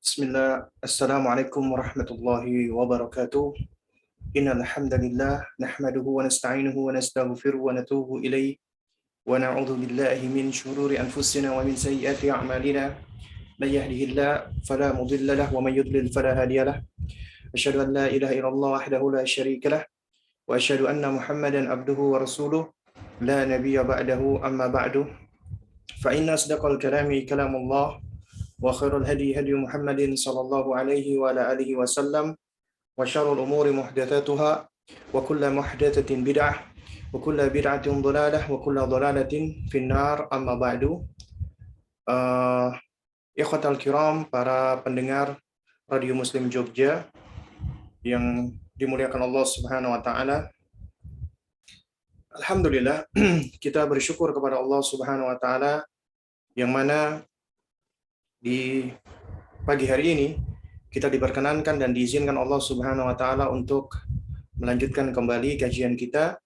Bismillah, Assalamualaikum warahmatullahi wabarakatuh. Innal hamdalillah nahmaduhu wa nasta'inuhu wa nastaghfiruhu wa natubu ilaih wa na'udzu billahi min shururi anfusina wa min sayyiati a'malina. May yahdihillahu fala mudilla lahu wa may yudlil fala hadiya lahu. Asyhadu an la ilaha illallah wahdahu la syarika lah wa asyhadu anna Muhammadan abduhu wa rasuluh la nabiyya ba'dahu amma ba'du. Fa inna asdaqal kalami kalamullah wa khairul hadi hadi Muhammadin sallallahu alaihi wa ala alihi wasallam wa syarrul umuri muhdatsatuha wa kullu muhdatsatin bid'ah wa kullu bid'atin dhalalah wa kullu dhalalatin finnar amma ba'du. Ikhwatal kiram, para pendengar Radio Muslim Jogja yang dimuliakan Allah Subhanahu wa taala. Alhamdulillah, kita bersyukur kepada Allah Subhanahu wa taala yang mana di pagi hari ini kita diperkenankan dan diizinkan Allah Subhanahu wa taala untuk melanjutkan kembali kajian kita,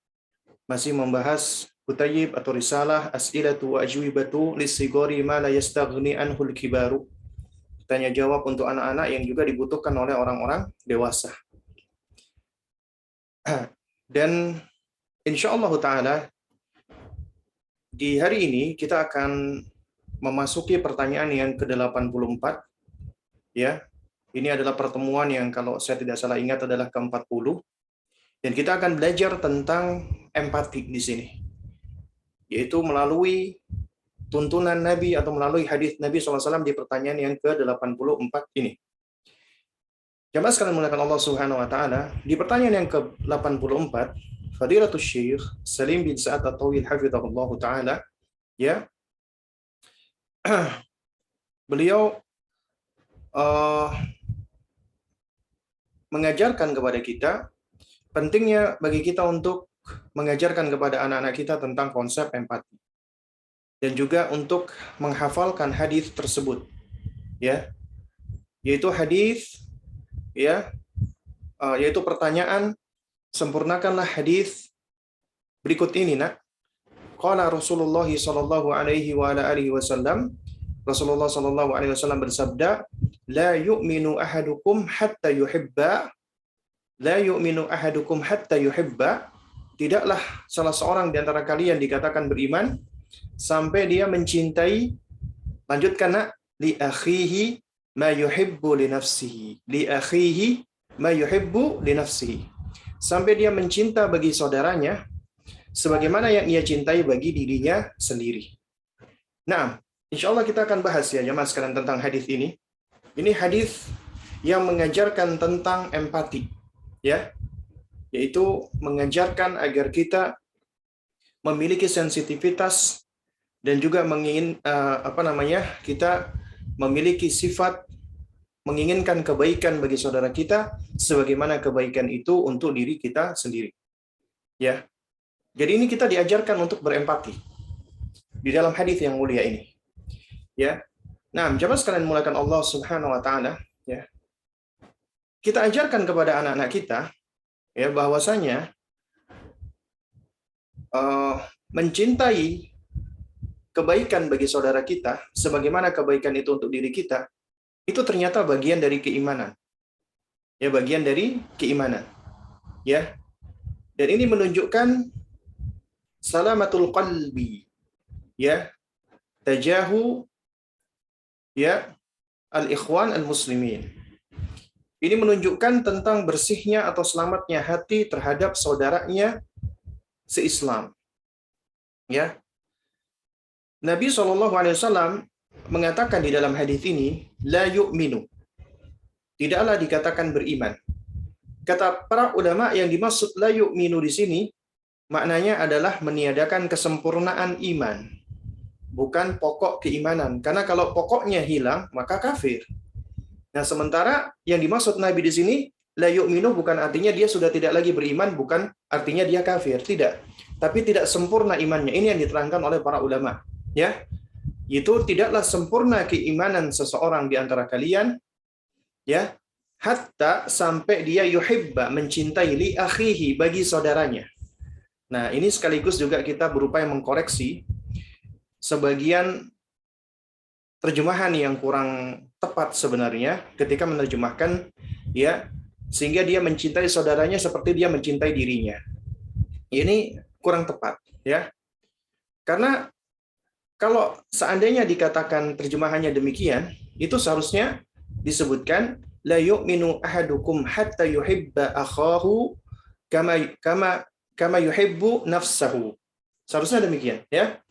masih membahas kutayyib atau risalah As'ilatu wa Ajwibatu Lissigori ma la yastaghni anhul kibaru. Tanya jawab untuk anak-anak yang juga dibutuhkan oleh orang-orang dewasa. Dan insyaallah taala di hari ini kita akan memasuki pertanyaan yang ke-84. Ya. Ini adalah pertemuan yang kalau saya tidak salah ingat adalah ke-40. Dan kita akan belajar tentang empati di sini. Yaitu melalui tuntunan Nabi atau melalui hadis Nabi SAW di pertanyaan yang ke-84 ini. Jamaah sekalian muliakan Allah Subhanahu wa taala, di pertanyaan yang ke-84, Fadilatul Syekh Salim bin Sa'ad At-Tawil hafizahullah taala, ya, beliau mengajarkan kepada kita pentingnya bagi kita untuk mengajarkan kepada anak-anak kita tentang konsep empati dan juga untuk menghafalkan hadis tersebut, ya, yaitu hadis, ya, yaitu pertanyaan, sempurnakanlah hadis berikut ini, nak. Qala Rasulullah sallallahu alaihi wa ala alihi wasallam, Rasulullah sallallahu alaihi wasallam bersabda, la yu'minu ahadukum hatta yuhibba, la yu'minu ahadukum hatta yuhibba, tidaklah salah seorang di antara kalian dikatakan beriman sampai dia mencintai, lanjutkan, nak, li akhihi ma yuhibbu li nafsihi, li akhihi ma yuhibbu li nafsihi, sampai dia mencinta bagi saudaranya sebagaimana yang ia cintai bagi dirinya sendiri. Nah, insyaallah kita akan bahas, ya jemaah sekalian, tentang hadis ini. Ini hadis yang mengajarkan tentang empati, ya, yaitu mengajarkan agar kita memiliki sensitivitas dan juga kita memiliki sifat menginginkan kebaikan bagi saudara kita sebagaimana kebaikan itu untuk diri kita sendiri, ya. Jadi ini kita diajarkan untuk berempati di dalam hadis yang mulia ini, ya. Nah, jemaah sekalian muliakan Allah Subhanahu wa taala, ya. Kita ajarkan kepada anak-anak kita, ya, bahwasanya mencintai kebaikan bagi saudara kita sebagaimana kebaikan itu untuk diri kita, itu ternyata bagian dari keimanan. Ya, bagian dari keimanan. Ya. Dan ini menunjukkan salamatul qalbi, ya, tajahu, ya, al-ikhwan al-muslimin. Ini menunjukkan tentang bersihnya atau selamatnya hati terhadap saudaranya se-Islam. Ya. Nabi SAW mengatakan di dalam hadis ini, la yu'minu, tidaklah dikatakan beriman. Kata para ulama, yang dimaksud la yu'minu di sini maknanya adalah meniadakan kesempurnaan iman, bukan pokok keimanan. Karena kalau pokoknya hilang, maka kafir. Nah, sementara yang dimaksud Nabi di sini, la yu'minu, bukan artinya dia sudah tidak lagi beriman, bukan artinya dia kafir, tidak. Tapi tidak sempurna imannya. Ini yang diterangkan oleh para ulama, ya. Itu tidaklah sempurna keimanan seseorang di antara kalian, ya, hatta sampai dia yuhibba, mencintai, li akhihi, bagi saudaranya. Nah, ini sekaligus juga kita berupaya mengkoreksi sebagian terjemahan yang kurang tepat sebenarnya ketika menerjemahkan ya sehingga dia mencintai saudaranya seperti dia mencintai dirinya. Ini kurang tepat ya. Karena kalau seandainya dikatakan terjemahannya demikian, itu seharusnya disebutkan la yu'minu ahadukum hatta yuhibba akhahu kama kama kama yuhibbu nafsahu. Seharusnya demikian ya.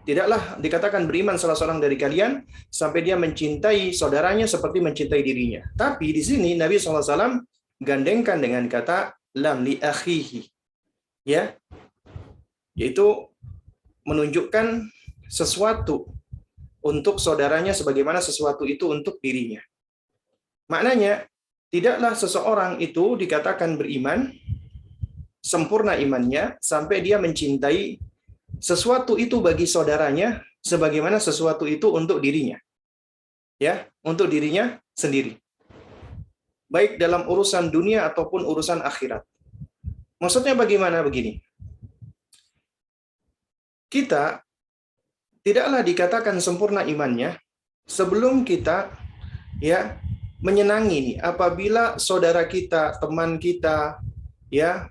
Tidaklah dikatakan beriman salah seorang dari kalian sampai dia mencintai saudaranya seperti mencintai dirinya. Tapi di sini Nabi SAW gandengkan dengan kata lam li akhihi. Ya. Yaitu menunjukkan sesuatu untuk saudaranya sebagaimana sesuatu itu untuk dirinya. Maknanya, tidaklah seseorang itu dikatakan beriman, sempurna imannya, sampai dia mencintai sesuatu itu bagi saudaranya sebagaimana sesuatu itu untuk dirinya. Ya, untuk dirinya sendiri. Baik dalam urusan dunia ataupun urusan akhirat. Maksudnya bagaimana begini? Kita tidaklah dikatakan sempurna imannya sebelum kita ya menyenangi apabila saudara kita, teman kita ya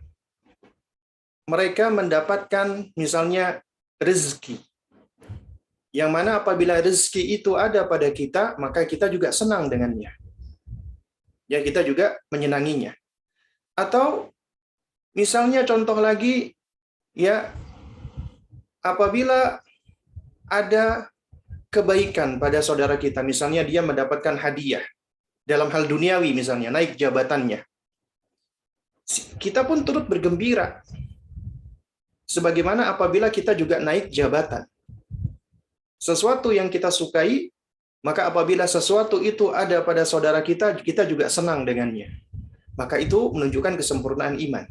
mereka mendapatkan misalnya rezeki. Yang mana apabila rezeki itu ada pada kita, maka kita juga senang dengannya. Ya, kita juga menyenanginya. Atau misalnya contoh lagi ya apabila ada kebaikan pada saudara kita, misalnya dia mendapatkan hadiah dalam hal duniawi misalnya, naik jabatannya. Kita pun turut bergembira. Sebagaimana apabila kita juga naik jabatan. Sesuatu yang kita sukai, maka apabila sesuatu itu ada pada saudara kita, kita juga senang dengannya. Maka itu menunjukkan kesempurnaan iman.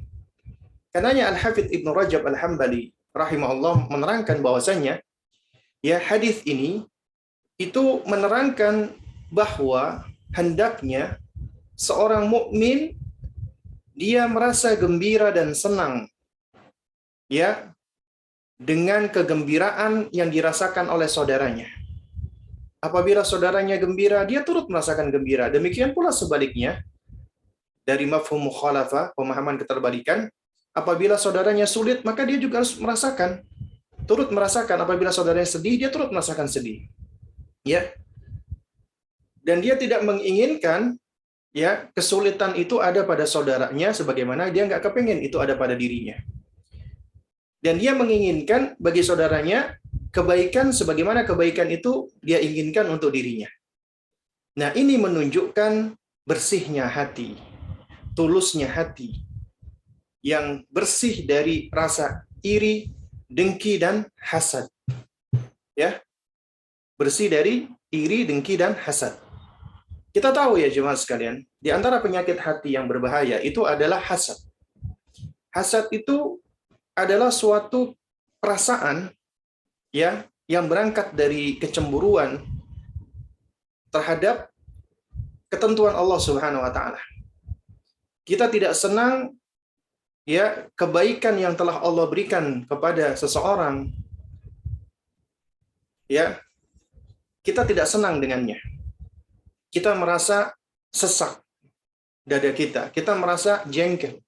Karenanya Al-Hafidz Ibnu Rajab Al-Hambali rahimahullah menerangkan bahwasanya ya hadis ini itu menerangkan bahwa hendaknya seorang mukmin dia merasa gembira dan senang ya dengan kegembiraan yang dirasakan oleh saudaranya. Apabila saudaranya gembira, dia turut merasakan gembira. Demikian pula sebaliknya dari mafhum mukhalafah, pemahaman keterbalikan, apabila saudaranya sulit, maka dia juga harus merasakan, turut merasakan. Apabila saudaranya sedih, dia turut merasakan sedih. Ya. Dan dia tidak menginginkan ya kesulitan itu ada pada saudaranya sebagaimana dia nggak kepengen itu ada pada dirinya. Dan dia menginginkan bagi saudaranya kebaikan sebagaimana kebaikan itu dia inginkan untuk dirinya. Nah, ini menunjukkan bersihnya hati, tulusnya hati, yang bersih dari rasa iri, dengki, dan hasad. Ya, bersih dari iri, dengki, dan hasad. Kita tahu ya jemaah sekalian, di antara penyakit hati yang berbahaya itu adalah hasad. Hasad itu adalah suatu perasaan ya yang berangkat dari kecemburuan terhadap ketentuan Allah Subhanahu wa taala. Kita tidak senang ya kebaikan yang telah Allah berikan kepada seseorang. Ya. Kita tidak senang dengannya. Kita merasa sesak dada kita. Kita merasa jengkel.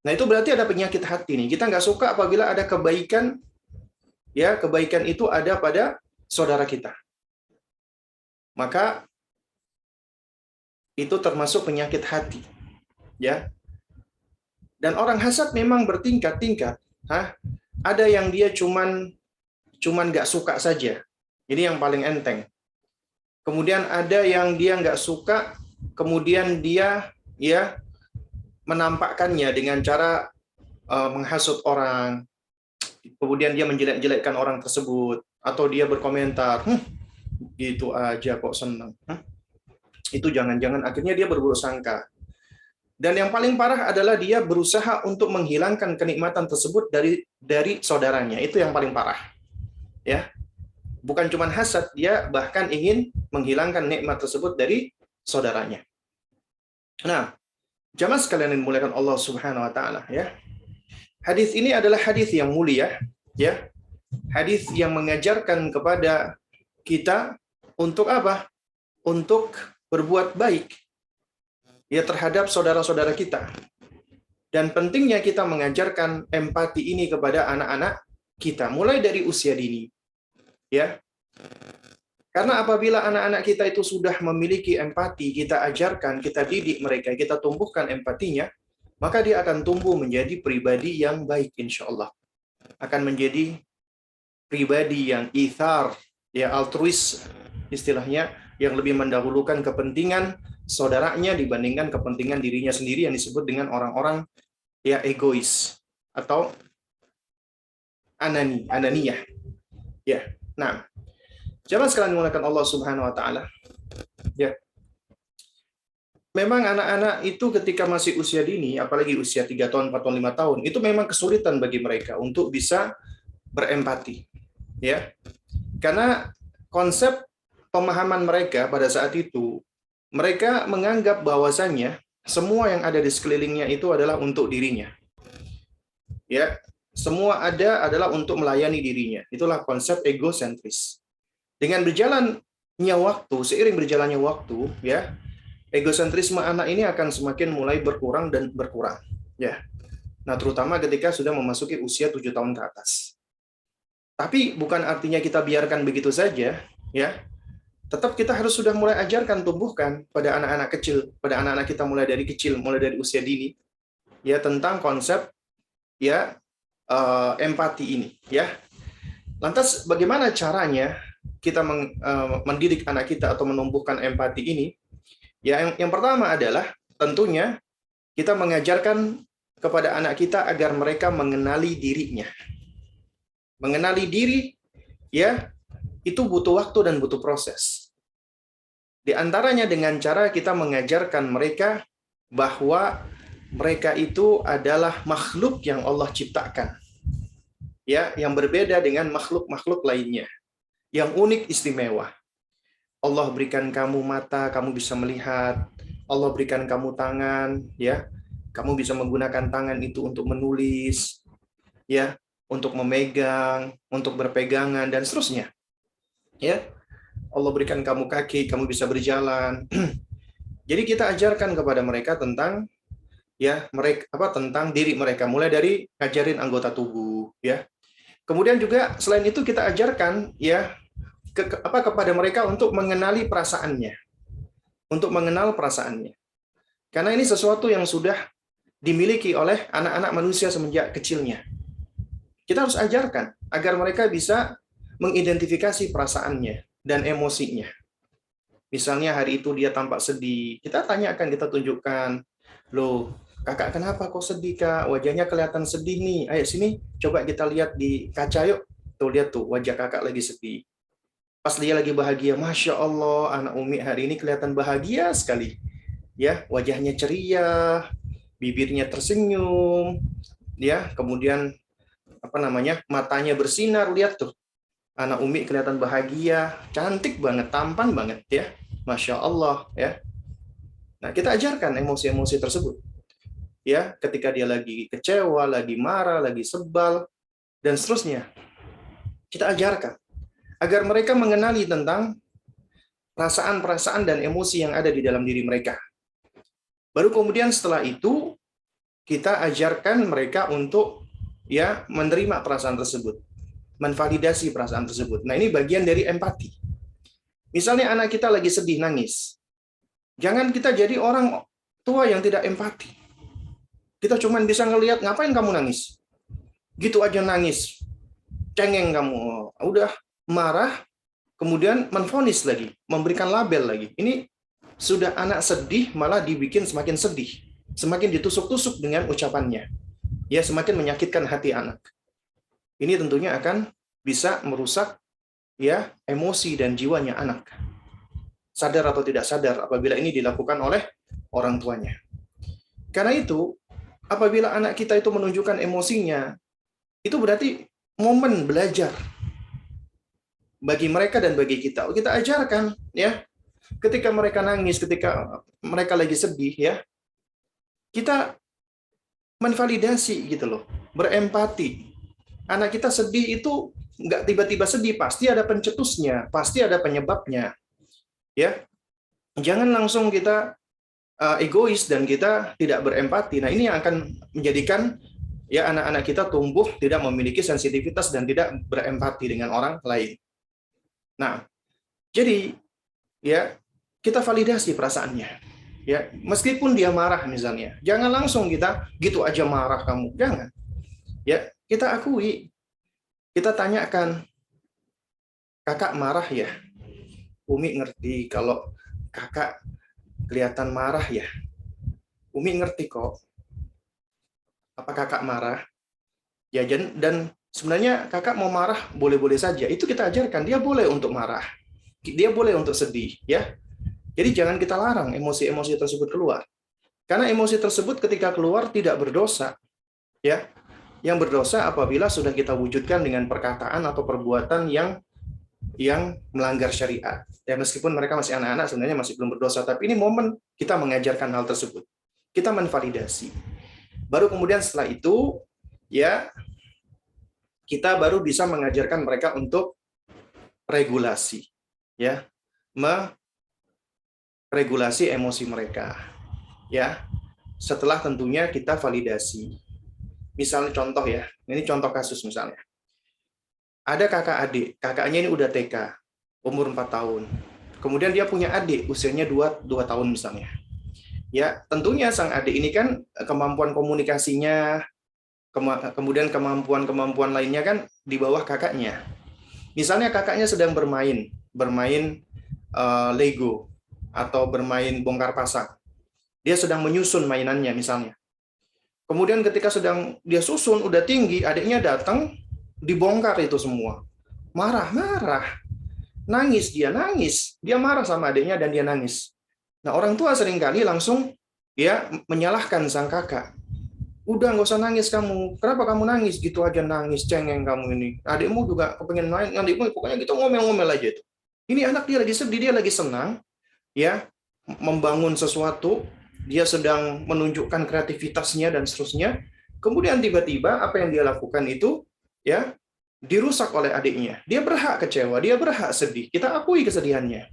Nah, itu berarti ada penyakit hati nih. Kita nggak suka apabila ada kebaikan, ya kebaikan itu ada pada saudara kita. Maka itu termasuk penyakit hati, ya. Dan orang hasad memang bertingkat-tingkat. Ada yang dia cuman nggak suka saja. Ini yang paling enteng. Kemudian ada yang dia nggak suka, kemudian dia ya menampakkannya dengan cara menghasut orang, kemudian dia menjelek-jelekkan orang tersebut, atau dia berkomentar, gitu aja kok senang. Itu jangan-jangan akhirnya dia berburuk sangka. Dan yang paling parah adalah dia berusaha untuk menghilangkan kenikmatan tersebut dari saudaranya. Itu yang paling parah. Ya. Bukan cuma hasad, dia bahkan ingin menghilangkan nikmat tersebut dari saudaranya. Nah, jamaah sekalian yang dimuliakan Allah Subhanahu wa taala ya. Hadis ini adalah hadis yang mulia ya. Hadis yang mengajarkan kepada kita Untuk apa? Untuk berbuat baik ya terhadap saudara-saudara kita. Dan pentingnya kita mengajarkan empati ini kepada anak-anak kita mulai dari usia dini. Ya. Karena apabila anak-anak kita itu sudah memiliki empati, kita ajarkan, kita didik mereka, kita tumbuhkan empatinya, maka dia akan tumbuh menjadi pribadi yang baik insya Allah. Akan menjadi pribadi yang ithar, ya altruis istilahnya, yang lebih mendahulukan kepentingan saudaranya dibandingkan kepentingan dirinya sendiri yang disebut dengan orang-orang ya egois atau ananiyah. Ya. Nah, jamaah sekalian menggunakan Allah Subhanahu wa taala. Ya. Memang anak-anak itu ketika masih usia dini, apalagi usia 3 tahun, 4 tahun, 5 tahun, itu memang kesulitan bagi mereka untuk bisa berempati. Ya. Karena konsep pemahaman mereka pada saat itu, mereka menganggap bahwasannya semua yang ada di sekelilingnya itu adalah untuk dirinya. Ya, semua ada adalah untuk melayani dirinya. Itulah konsep egosentris. Dengan berjalannya waktu, seiring berjalannya waktu, ya, egosentrisme anak ini akan semakin mulai berkurang dan berkurang. Ya. Nah, terutama ketika sudah memasuki usia 7 tahun ke atas. Tapi bukan artinya kita biarkan begitu saja, ya. Tetap kita harus sudah mulai ajarkan, tumbuhkan pada anak-anak kecil, pada anak-anak kita mulai dari kecil, mulai dari usia dini, ya tentang konsep ya empati ini, ya. Lantas bagaimana caranya kita mendidik anak kita atau menumbuhkan empati ini? Ya, yang pertama adalah tentunya kita mengajarkan kepada anak kita agar mereka mengenali dirinya. Mengenali diri, ya, itu butuh waktu dan butuh proses. Di antaranya dengan cara kita mengajarkan mereka bahwa mereka itu adalah makhluk yang Allah ciptakan. Ya, yang berbeda dengan makhluk-makhluk lainnya. Yang unik istimewa. Allah berikan kamu mata, kamu bisa melihat. Allah berikan kamu tangan, ya. Kamu bisa menggunakan tangan itu untuk menulis, ya, untuk memegang, untuk berpegangan dan seterusnya. Ya. Allah berikan kamu kaki, kamu bisa berjalan. Jadi kita ajarkan kepada mereka tentang ya, tentang diri mereka mulai dari ngajarin anggota tubuh, ya. Kemudian juga selain itu kita ajarkan ya kepada mereka untuk mengenali perasaannya. Untuk mengenal perasaannya. Karena ini sesuatu yang sudah dimiliki oleh anak-anak manusia semenjak kecilnya. Kita harus ajarkan agar mereka bisa mengidentifikasi perasaannya dan emosinya. Misalnya hari itu dia tampak sedih, kita tanyakan, kita tunjukkan, loh, kakak kenapa kok sedih kak? Wajahnya kelihatan sedih nih. Ayo sini, coba kita lihat di kaca yuk. Tuh lihat tuh, wajah kakak lagi sedih. Pas dia lagi bahagia, Masya Allah, anak Umi hari ini kelihatan bahagia sekali. Ya, wajahnya ceria, bibirnya tersenyum, ya, kemudian matanya bersinar, lihat tuh. Anak Umi kelihatan bahagia, cantik banget, tampan banget ya. Masya Allah ya. Nah, kita ajarkan emosi-emosi tersebut. Ya, ketika dia lagi kecewa, lagi marah, lagi sebal dan seterusnya. Kita ajarkan agar mereka mengenali tentang perasaan-perasaan dan emosi yang ada di dalam diri mereka. Baru kemudian setelah itu kita ajarkan mereka untuk ya menerima perasaan tersebut. Menvalidasi perasaan tersebut. Nah, ini bagian dari empati. Misalnya anak kita lagi sedih, nangis. Jangan kita jadi orang tua yang tidak empati. Kita cuma bisa ngelihat, ngapain kamu nangis? Gitu aja nangis. Cengeng kamu. Udah marah, kemudian menvonis lagi, memberikan label lagi. Ini sudah anak sedih, malah dibikin semakin sedih. Semakin ditusuk-tusuk dengan ucapannya. Ya, semakin menyakitkan hati anak. Ini tentunya akan bisa merusak ya emosi dan jiwanya anak. Sadar atau tidak sadar apabila ini dilakukan oleh orang tuanya. Karena itu, apabila anak kita itu menunjukkan emosinya, itu berarti momen belajar bagi mereka dan bagi kita. Kita ajarkan ya. Ketika mereka nangis, ketika mereka lagi sedih ya, kita menvalidasi gitu loh, berempati. Anak kita sedih itu nggak tiba-tiba sedih, pasti ada pencetusnya, pasti ada penyebabnya. Ya, jangan langsung kita egois dan kita tidak berempati. Nah, ini yang akan menjadikan ya anak-anak kita tumbuh tidak memiliki sensitivitas dan tidak berempati dengan orang lain. Nah, jadi ya kita validasi perasaannya. Ya, meskipun dia marah misalnya, jangan langsung kita gitu aja marah kamu. Jangan. Ya, kita akui, kita tanyakan, "Kakak marah ya?" Umi ngerti kalau kakak kelihatan marah ya. Umi ngerti kok. Apa kakak marah? Ya, dan sebenarnya kakak mau marah boleh-boleh saja. Itu kita ajarkan, dia boleh untuk marah. Dia boleh untuk sedih, ya. Jadi jangan kita larang emosi-emosi tersebut keluar. Karena emosi tersebut ketika keluar tidak berdosa, ya. Yang berdosa apabila sudah kita wujudkan dengan perkataan atau perbuatan yang melanggar syariat. Ya, meskipun mereka masih anak-anak, sebenarnya masih belum berdosa, tapi ini momen kita mengajarkan hal tersebut. Kita menvalidasi. Baru kemudian setelah itu, ya, kita baru bisa mengajarkan mereka untuk regulasi, ya, meregulasi emosi mereka, ya. Setelah tentunya kita validasi. Misalnya contoh ya, ini contoh kasus misalnya. Ada kakak adik, kakaknya ini udah TK, umur 4 tahun. Kemudian dia punya adik, usianya 2 tahun misalnya. Ya, tentunya sang adik ini kan kemampuan komunikasinya, kemudian kemampuan-kemampuan lainnya kan di bawah kakaknya. Misalnya kakaknya sedang bermain Lego atau bermain bongkar pasang. Dia sedang menyusun mainannya misalnya. Kemudian ketika sedang dia susun udah tinggi, adiknya datang dibongkar itu semua. Marah-marah. Nangis, dia marah sama adiknya dan dia nangis. Nah, orang tua seringkali langsung ya menyalahkan sang kakak. Udah nggak usah nangis kamu. Kenapa kamu nangis? Gitu aja nangis, cengeng kamu ini. Adikmu juga kepengen main, adikmu pokoknya gitu ngomel-ngomel aja itu. Ini anak dia lagi sedih, dia lagi senang, ya, membangun sesuatu, dia sedang menunjukkan kreativitasnya dan seterusnya. Kemudian tiba-tiba apa yang dia lakukan itu, ya, dirusak oleh adiknya. Dia berhak kecewa, dia berhak sedih. Kita akui kesedihannya.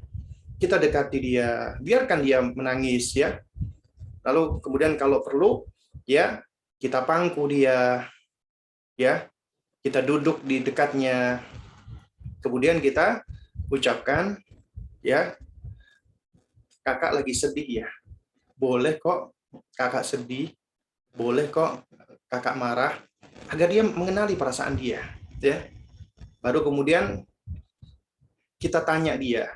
Kita dekati dia, biarkan dia menangis, ya. Lalu kemudian kalau perlu, ya, kita pangku dia, ya. Kita duduk di dekatnya. Kemudian kita ucapkan, ya, kakak lagi sedih ya. Boleh kok kakak sedih, boleh kok kakak marah, agar dia mengenali perasaan dia, ya. Baru kemudian kita tanya dia.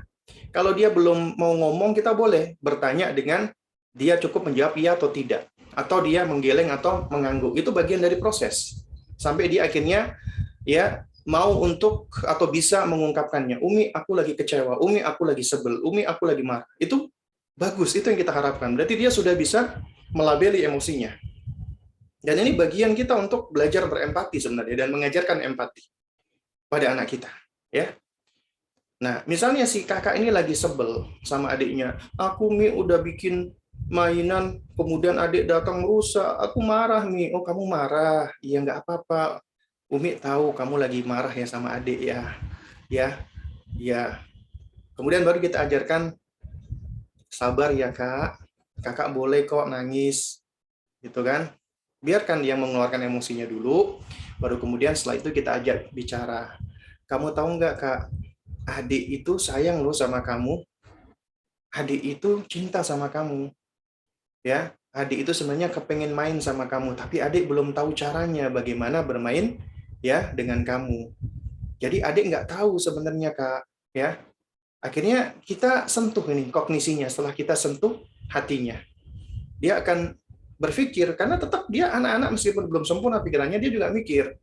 Kalau dia belum mau ngomong, kita boleh bertanya dengan dia cukup menjawab iya atau tidak, atau dia menggeleng atau mengangguk. Itu bagian dari proses sampai dia akhirnya ya mau untuk atau bisa mengungkapkannya. Umi, aku lagi kecewa. Umi, aku lagi sebel. Umi, aku lagi marah. Itu bagus, itu yang kita harapkan. Berarti dia sudah bisa melabeli emosinya. Dan ini bagian kita untuk belajar berempati sebenarnya dan mengajarkan empati pada anak kita, ya. Nah, misalnya si kakak ini lagi sebel sama adiknya. Aku Mi udah bikin mainan, kemudian adik datang merusak. Aku marah Mi. Oh, kamu marah? Iya, nggak apa-apa. Umi tahu kamu lagi marah ya sama adik ya. Ya, ya. Kemudian baru kita ajarkan, sabar ya kak. Kakak boleh kok nangis, gitu kan? Biarkan dia mengeluarkan emosinya dulu. Baru kemudian setelah itu kita ajak bicara. Kamu tahu nggak kak? Adik itu sayang loh sama kamu. Adik itu cinta sama kamu, ya. Adik itu sebenarnya kepengen main sama kamu, tapi adik belum tahu caranya bagaimana bermain, ya, dengan kamu. Jadi adik nggak tahu sebenarnya kak, ya. Akhirnya kita sentuh ini kognisinya. Setelah kita sentuh hatinya, dia akan berpikir karena tetap dia anak-anak meskipun belum sempurna pikirannya, dia juga mikir.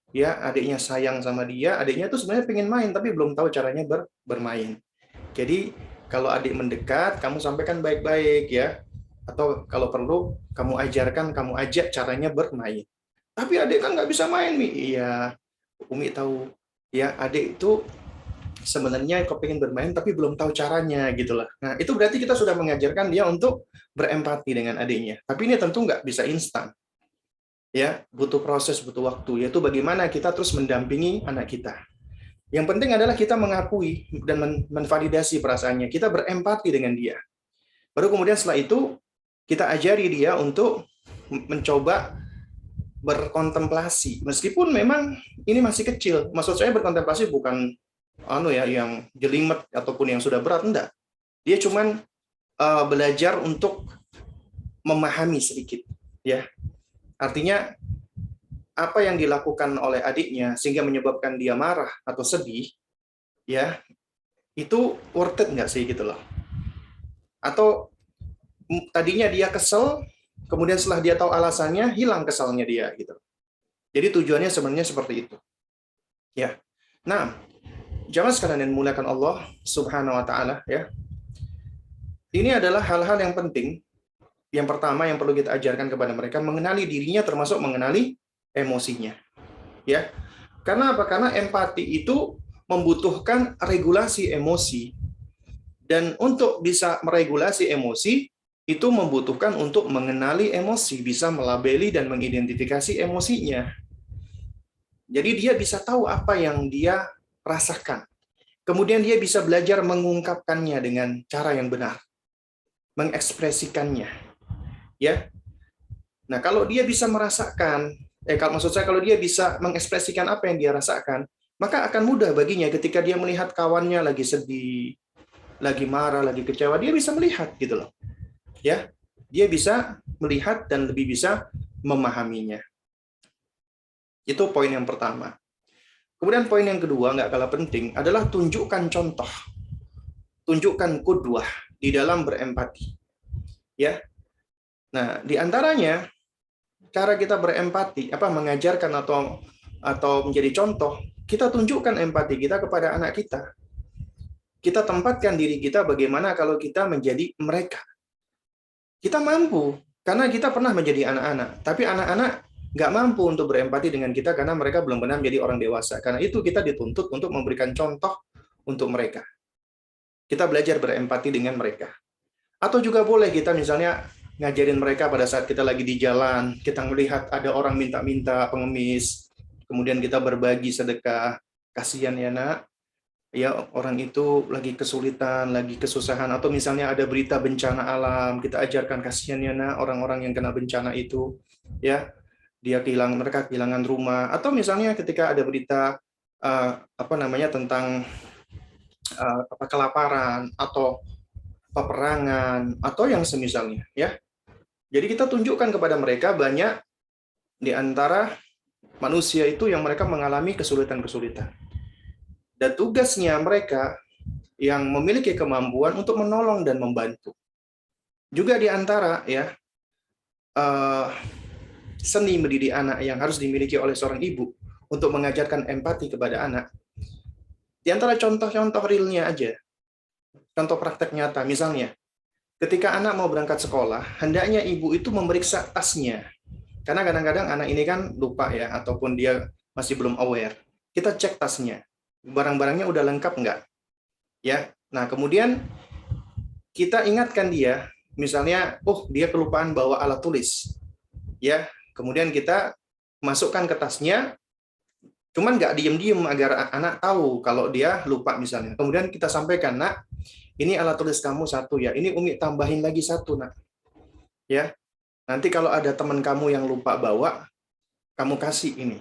Ya, adiknya sayang sama dia, adiknya tuh sebenarnya pengen main tapi belum tahu caranya bermain. Jadi kalau adik mendekat, kamu sampaikan baik-baik ya. Atau kalau perlu, kamu ajarkan, kamu ajak caranya bermain. Tapi adik kan nggak bisa main, Mi. Iya, Umi tahu. Ya, adik itu sebenarnya kepingin bermain tapi belum tahu caranya gitu lah. Nah, itu berarti kita sudah mengajarkan dia untuk berempati dengan adiknya. Tapi ini tentu nggak bisa instan. Ya, butuh proses, butuh waktu. Yaitu bagaimana kita terus mendampingi anak kita. Yang penting adalah kita mengakui dan menvalidasi perasaannya. Kita berempati dengan dia. Baru kemudian setelah itu kita ajari dia untuk mencoba berkontemplasi. Meskipun memang ini masih kecil. Maksud saya berkontemplasi bukan yang jelimet ataupun yang sudah berat, enggak. Dia cuman belajar untuk memahami sedikit, ya. Artinya apa yang dilakukan oleh adiknya sehingga menyebabkan dia marah atau sedih, ya, itu worth it nggak sih gitu loh. Atau tadinya dia kesel, kemudian setelah dia tahu alasannya, hilang kesalnya dia gitu. Jadi tujuannya sebenarnya seperti itu. Ya. Nah, jamaah sekalian yang dimuliakan Allah Subhanahu wa taala, ya. Ini adalah hal-hal yang penting. Yang pertama yang perlu kita ajarkan kepada mereka, mengenali dirinya termasuk mengenali emosinya. Ya. Karena apa? Karena empati itu membutuhkan regulasi emosi. Dan untuk bisa meregulasi emosi, itu membutuhkan untuk mengenali emosi, bisa melabeli dan mengidentifikasi emosinya. Jadi dia bisa tahu apa yang dia rasakan. Kemudian dia bisa belajar mengungkapkannya dengan cara yang benar. Mengekspresikannya. Ya. Nah, kalau dia bisa merasakan, kalau dia bisa mengekspresikan apa yang dia rasakan, maka akan mudah baginya ketika dia melihat kawannya lagi sedih, lagi marah, lagi kecewa, dia bisa melihat gitu loh. Ya. Dia bisa melihat dan lebih bisa memahaminya. Itu poin yang pertama. Kemudian poin yang kedua, nggak kalah penting, adalah tunjukkan contoh. Tunjukkan qudwah di dalam berempati. Ya. Nah, di antaranya cara kita berempati, mengajarkan atau menjadi contoh, kita tunjukkan empati kita kepada anak kita. Kita tempatkan diri kita bagaimana kalau kita menjadi mereka. Kita mampu, karena kita pernah menjadi anak-anak. Tapi anak-anak nggak mampu untuk berempati dengan kita karena mereka belum pernah menjadi orang dewasa. Karena itu kita dituntut untuk memberikan contoh untuk mereka. Kita belajar berempati dengan mereka. Atau juga boleh kita misalnya ngajarin mereka pada saat kita lagi di jalan, kita melihat ada orang minta-minta pengemis, kemudian kita berbagi sedekah, kasihan ya nak, ya orang itu lagi kesulitan, lagi kesusahan, atau misalnya ada berita bencana alam, kita ajarkan kasihan ya nak, orang-orang yang kena bencana itu, ya mereka kehilangan rumah, atau misalnya ketika ada berita tentang kelaparan atau peperangan atau yang semisalnya, ya. Jadi kita tunjukkan kepada mereka banyak di antara manusia itu yang mereka mengalami kesulitan-kesulitan. Dan tugasnya mereka yang memiliki kemampuan untuk menolong dan membantu. Juga di antara seni mendidik anak yang harus dimiliki oleh seorang ibu untuk mengajarkan empati kepada anak. Di antara contoh-contoh realnya aja, contoh praktek nyata, misalnya, ketika anak mau berangkat sekolah, hendaknya ibu itu memeriksa tasnya. Karena kadang-kadang anak ini kan lupa ya, ataupun dia masih belum aware. Kita cek tasnya. Barang-barangnya udah lengkap nggak? Ya. Nah, kemudian kita ingatkan dia, misalnya, dia kelupaan bawa alat tulis. Ya. Kemudian kita masukkan ke tasnya, cuman nggak diem-diem agar anak tahu kalau dia lupa misalnya. Kemudian kita sampaikan, nak, ini alat tulis kamu satu ya, ini Umi tambahin lagi satu, nak. Ya, nanti kalau ada teman kamu yang lupa bawa, kamu kasih ini.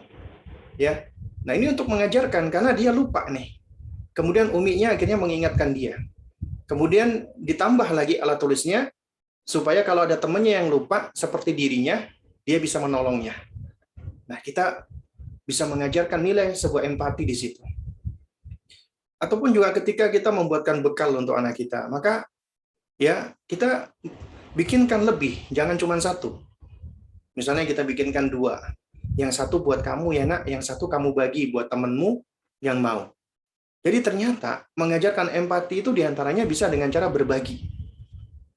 Ya, nah ini untuk mengajarkan karena dia lupa nih. Kemudian Uminya akhirnya mengingatkan dia. Kemudian ditambah lagi alat tulisnya, supaya kalau ada temannya yang lupa seperti dirinya, dia bisa menolongnya. Nah, kita bisa mengajarkan nilai sebuah empati di situ. Ataupun juga ketika kita membuatkan bekal untuk anak kita, maka ya kita bikinkan lebih, jangan cuma satu. Misalnya kita bikinkan 2. Yang satu buat kamu ya nak, yang satu kamu bagi buat temenmu yang mau. Jadi ternyata mengajarkan empati itu diantaranya bisa dengan cara berbagi.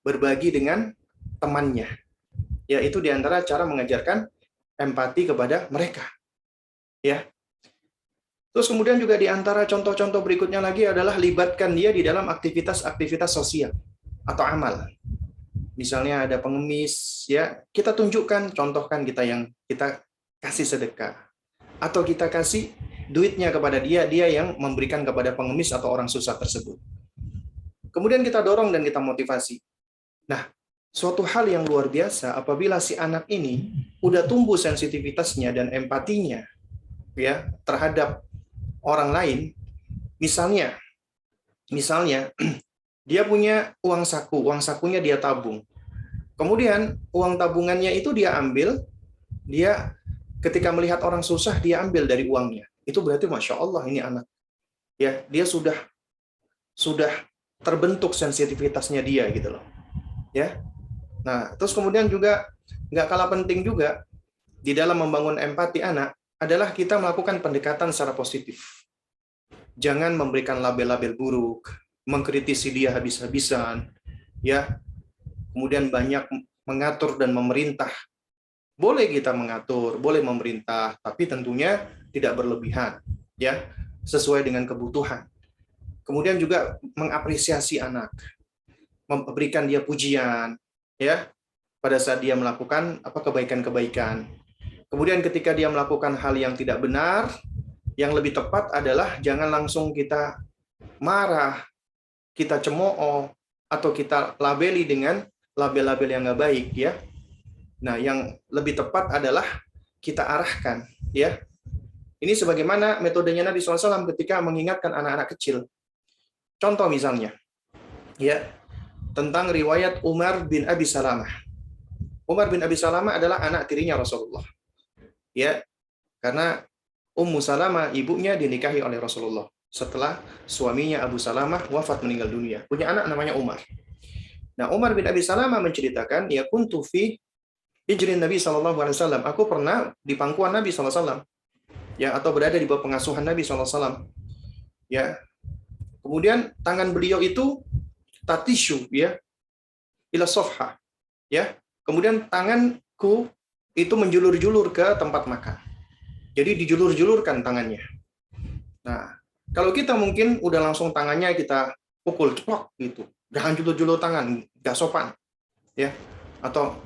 Berbagi dengan temannya. Yaitu diantara cara mengajarkan empati kepada mereka. Ya. Terus kemudian juga di antara contoh-contoh berikutnya lagi adalah libatkan dia di dalam aktivitas-aktivitas sosial atau amal. Misalnya ada pengemis, ya kita tunjukkan, contohkan kita kasih sedekah, atau kita kasih duitnya kepada dia, dia yang memberikan kepada pengemis atau orang susah tersebut. Kemudian kita dorong dan kita motivasi. Nah, suatu hal yang luar biasa apabila si anak ini udah tumbuh sensitivitasnya dan empatinya ya terhadap orang lain. Misalnya dia punya uang sakunya dia tabung. Kemudian uang tabungannya itu dia ambil, dia ketika melihat orang susah dia ambil dari uangnya. Itu berarti Masya Allah ini anak. Ya, dia sudah terbentuk sensitivitasnya dia gitu loh. Ya. Nah, terus kemudian juga nggak kalah penting juga di dalam membangun empati anak adalah kita melakukan pendekatan secara positif. Jangan memberikan label-label buruk, mengkritisi dia habis-habisan, ya. Kemudian banyak mengatur dan memerintah. Boleh kita mengatur, boleh memerintah, tapi tentunya tidak berlebihan, ya, sesuai dengan kebutuhan. Kemudian juga mengapresiasi anak, memberikan dia pujian, ya, pada saat dia melakukan kebaikan-kebaikan. Kemudian ketika dia melakukan hal yang tidak benar, yang lebih tepat adalah jangan langsung kita marah, kita cemooh, atau kita labeli dengan label-label yang nggak baik, ya. Nah, yang lebih tepat adalah kita arahkan, ya. Ini sebagaimana metodenya Nabi SAW ketika mengingatkan anak-anak kecil. Contoh misalnya, ya, tentang riwayat Umar bin Abi Salamah. Umar bin Abi Salamah adalah anak tirinya Rasulullah. Ya, karena Ummu Salamah ibunya dinikahi oleh Rasulullah setelah suaminya Abu Salamah wafat meninggal dunia. Punya anak namanya Umar. Nah, Umar bin Abi Salamah menceritakan, ya kuntu fi hijrin Nabi SAW. Aku pernah di pangkuan Nabi SAW. Ya, atau berada di bawah pengasuhan Nabi SAW. Ya. Kemudian tangan beliau itu tatishu, ya, ila sofha, ya. Kemudian tanganku itu menjulur-julur ke tempat makan. Jadi dijulur-julurkan tangannya. Nah, kalau kita mungkin udah langsung tangannya kita pukul ceplok gitu. Jangan julur-julur tangan, gak sopan, ya. Atau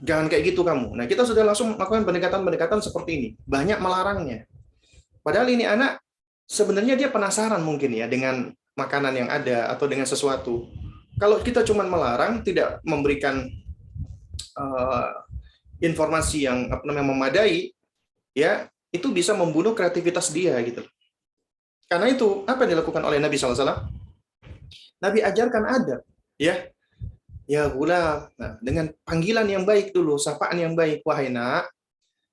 jangan kayak gitu kamu. Nah, kita sudah langsung melakukan pendekatan-pendekatan seperti ini. Banyak melarangnya. Padahal ini anak sebenarnya dia penasaran mungkin ya dengan makanan yang ada atau dengan sesuatu. Kalau kita cuma melarang, tidak memberikan informasi yang memadai, ya itu bisa membunuh kreativitas dia gitu. Karena itu apa yang dilakukan oleh Nabi SAW? Nabi ajarkan adab, ya. Ya gula, nah, dengan panggilan yang baik dulu, sapaan yang baik, wahai nak,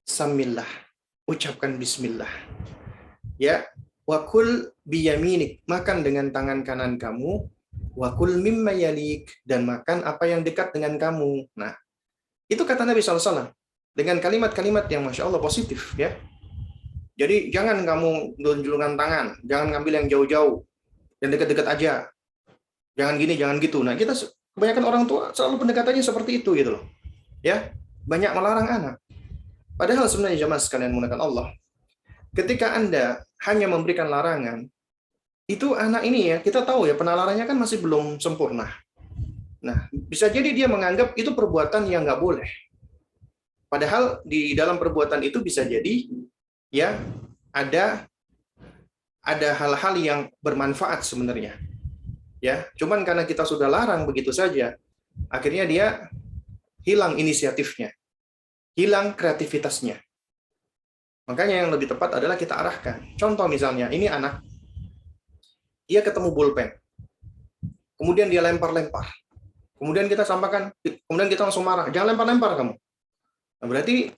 samillah, ucapkan bismillah. Ya, wakul biyaminik, makan dengan tangan kanan kamu, wakul mimma yalik, dan makan apa yang dekat dengan kamu. Nah, itu kata Nabi SAW dengan kalimat-kalimat yang Masya Allah positif, ya. Jadi jangan kamu julurkan tangan, jangan ngambil yang jauh-jauh, yang dekat-dekat aja. Jangan gini, jangan gitu. Nah, kita kebanyakan orang tua selalu pendekatannya seperti itu gitu loh. Ya, banyak melarang anak. Padahal sebenarnya jemaah sekalian menggunakan Allah, ketika Anda hanya memberikan larangan, itu anak ini ya, kita tahu ya, penalarannya kan masih belum sempurna. Nah, bisa jadi dia menganggap itu perbuatan yang nggak boleh. Padahal di dalam perbuatan itu bisa jadi ya ada hal-hal yang bermanfaat sebenarnya. Ya, cuman karena kita sudah larang begitu saja, akhirnya dia hilang inisiatifnya, hilang kreativitasnya. Makanya yang lebih tepat adalah kita arahkan. Contoh misalnya, ini anak, dia ketemu pulpen, kemudian dia lempar-lempar, kemudian kita sampaikan, kemudian kita langsung marah, jangan lempar-lempar kamu. Nah, berarti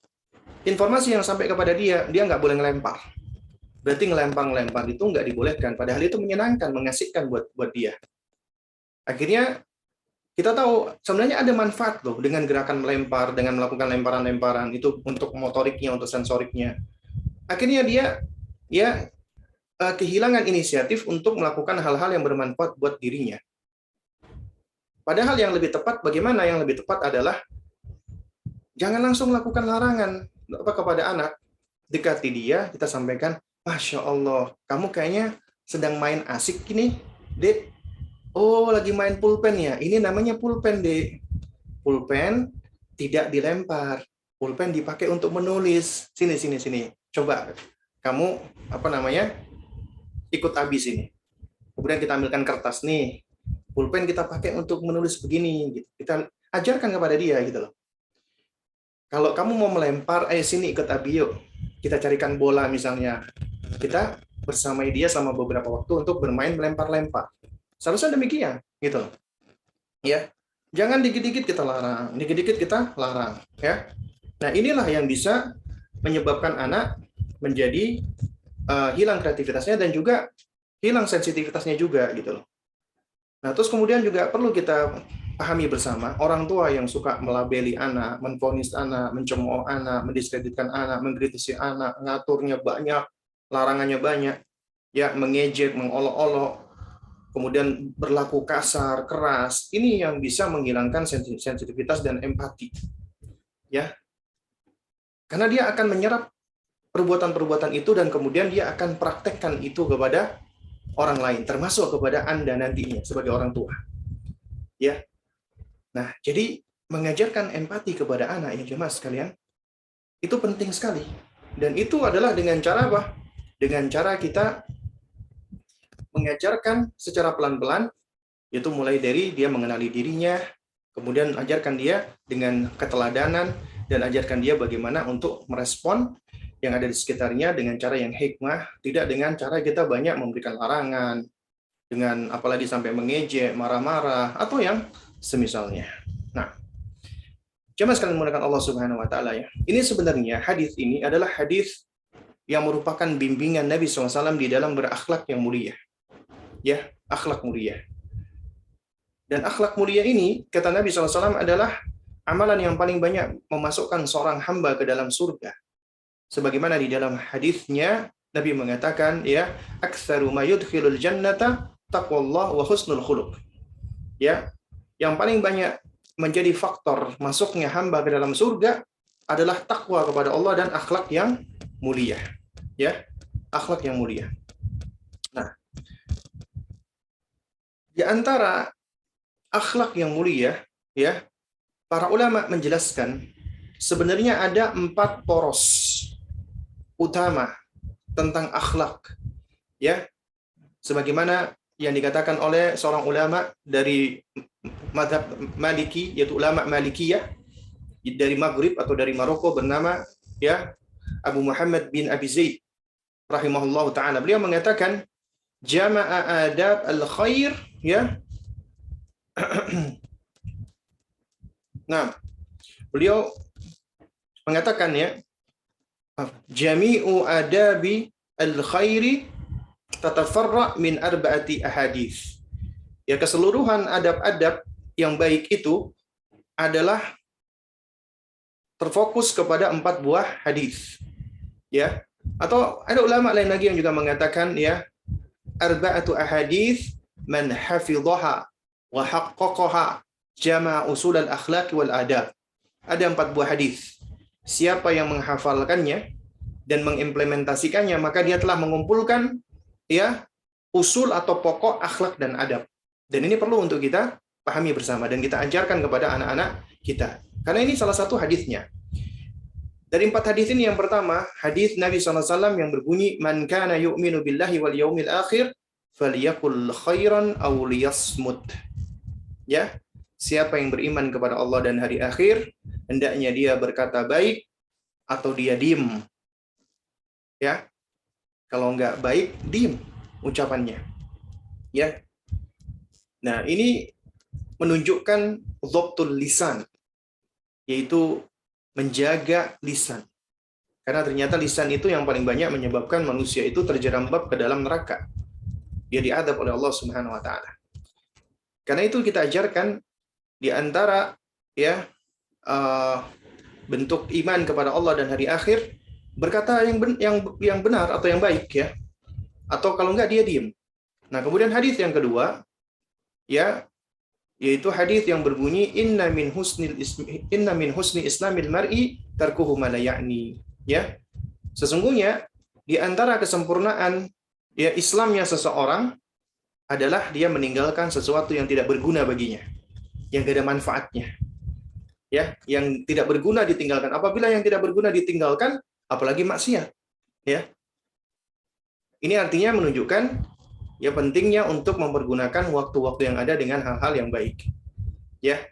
informasi yang sampai kepada dia nggak boleh ngelempar. Berarti ngelempar itu nggak dibolehkan, padahal itu menyenangkan, mengasihkan buat dia. Akhirnya kita tahu sebenarnya ada manfaat loh dengan gerakan melempar, dengan melakukan lemparan-lemparan itu untuk motoriknya, untuk sensoriknya. Akhirnya dia ya kehilangan inisiatif untuk melakukan hal-hal yang bermanfaat buat dirinya. Padahal yang lebih tepat, bagaimana yang lebih tepat adalah jangan langsung lakukan larangan kepada anak. Dekati dia, kita sampaikan, Masya Allah, kamu kayaknya sedang main asik gini, Dek. Oh, lagi main pulpen ya? Ini namanya pulpen, Dek. Pulpen tidak dilempar. Pulpen dipakai untuk menulis. Sini. Coba kamu apa namanya ikut habis ini. Kemudian kita ambilkan kertas nih, pulpen kita pakai untuk menulis begini, gitu. Kita ajarkan kepada dia gitu loh. Kalau kamu mau melempar, sini ikut abi yuk. Kita carikan bola misalnya. Kita bersamai dia selama beberapa waktu untuk bermain melempar-lempar. Seharusnya demikian, gitu loh. Ya, jangan dikit-dikit kita larang, dikit-dikit kita larang, ya. Nah, inilah yang bisa menyebabkan anak menjadi hilang kreativitasnya dan juga hilang sensitivitasnya juga gitu loh. Nah, terus kemudian juga perlu kita pahami bersama, orang tua yang suka melabeli anak, menvonis anak, mencemooh anak, mendiskreditkan anak, mengkritisi anak, ngaturnya banyak, larangannya banyak, ya mengejek, mengolok-olok, kemudian berlaku kasar, keras, ini yang bisa menghilangkan sensitivitas dan empati, ya. Karena dia akan menyerap perbuatan-perbuatan itu dan kemudian dia akan praktekkan itu kepada orang lain, termasuk kepada Anda nantinya sebagai orang tua. Ya. Nah, jadi mengajarkan empati kepada anak ya jemaah sekalian, itu penting sekali. Dan itu adalah dengan cara apa? Dengan cara kita mengajarkan secara pelan-pelan, yaitu mulai dari dia mengenali dirinya, kemudian ajarkan dia dengan keteladanan, dan ajarkan dia bagaimana untuk merespon yang ada di sekitarnya dengan cara yang hikmah, tidak dengan cara kita banyak memberikan larangan, dengan apalagi sampai mengejek, marah-marah, atau yang semisalnya. Nah, jemaah sekalian menggunakan Allah Subhanahu wa taala ya. Ini sebenarnya hadis ini adalah hadis yang merupakan bimbingan Nabi SAW di dalam berakhlak yang mulia. Ya, akhlak mulia. Dan akhlak mulia ini, kata Nabi SAW, adalah amalan yang paling banyak memasukkan seorang hamba ke dalam surga. Sebagaimana di dalam hadisnya Nabi mengatakan, ya, aktsaru ma yudkhilul jannata taqwallah wa husnul khuluq. Ya, yang paling banyak menjadi faktor masuknya hamba ke dalam surga adalah takwa kepada Allah dan akhlak yang mulia. Ya, akhlak yang mulia. Nah, di antara akhlak yang mulia, ya, para ulama menjelaskan sebenarnya ada 4 poros utama tentang akhlak, ya, sebagaimana yang dikatakan oleh seorang ulama dari mazhab Maliki, yaitu ulama Malikiyah dari Maghrib atau dari Maroko bernama ya Abu Muhammad bin Abi Zaid rahimahullah taala. Beliau mengatakan jama'a adab al-khair, ya. Nah, beliau mengatakan ya jami'u adabi al-khairi tatafarra min arba'ati ahadits. Ya, keseluruhan adab-adab yang baik itu adalah terfokus kepada 4 buah hadis. Ya. Atau ada ulama lain lagi yang juga mengatakan ya arba'atu ahadits man hafidhaha wa haqqaqaha jama'a usul al-akhlaq wal adab. Ada 4 buah hadis. Siapa yang menghafalkannya dan mengimplementasikannya, maka dia telah mengumpulkan ya usul atau pokok akhlak dan adab. Dan ini perlu untuk kita pahami bersama dan kita ajarkan kepada anak-anak kita. Karena ini salah satu hadisnya. Dari 4 hadis ini yang pertama, hadis Nabi SAW yang berbunyi, "Man kana yu'minu billahi wal yaumil akhir, falyakul khairan aw liyasmut." Ya, siapa yang beriman kepada Allah dan hari akhir, hendaknya dia berkata baik atau dia diem. Ya, kalau nggak baik, diem ucapannya. Ya. Nah, ini menunjukkan dhabtul lisan, yaitu menjaga lisan. Karena ternyata lisan itu yang paling banyak menyebabkan manusia itu terjerembab ke dalam neraka. Dia diadab oleh Allah Subhanahu wa taala. Karena itu kita ajarkan di antara ya bentuk iman kepada Allah dan hari akhir berkata yang benar atau yang baik ya. Atau kalau enggak dia diem. Nah, kemudian hadis yang kedua ya yaitu hadis yang berbunyi inna min husni islamil mar'i tarkuhu ma la ya'ni. Ya. Sesungguhnya di antara kesempurnaan ya Islamnya seseorang adalah dia meninggalkan sesuatu yang tidak berguna baginya, yang tidak ada manfaatnya. Ya, yang tidak berguna ditinggalkan. Apabila yang tidak berguna ditinggalkan, apalagi maksiat. Ya. Ini artinya menunjukkan ya pentingnya untuk mempergunakan waktu-waktu yang ada dengan hal-hal yang baik. Ya.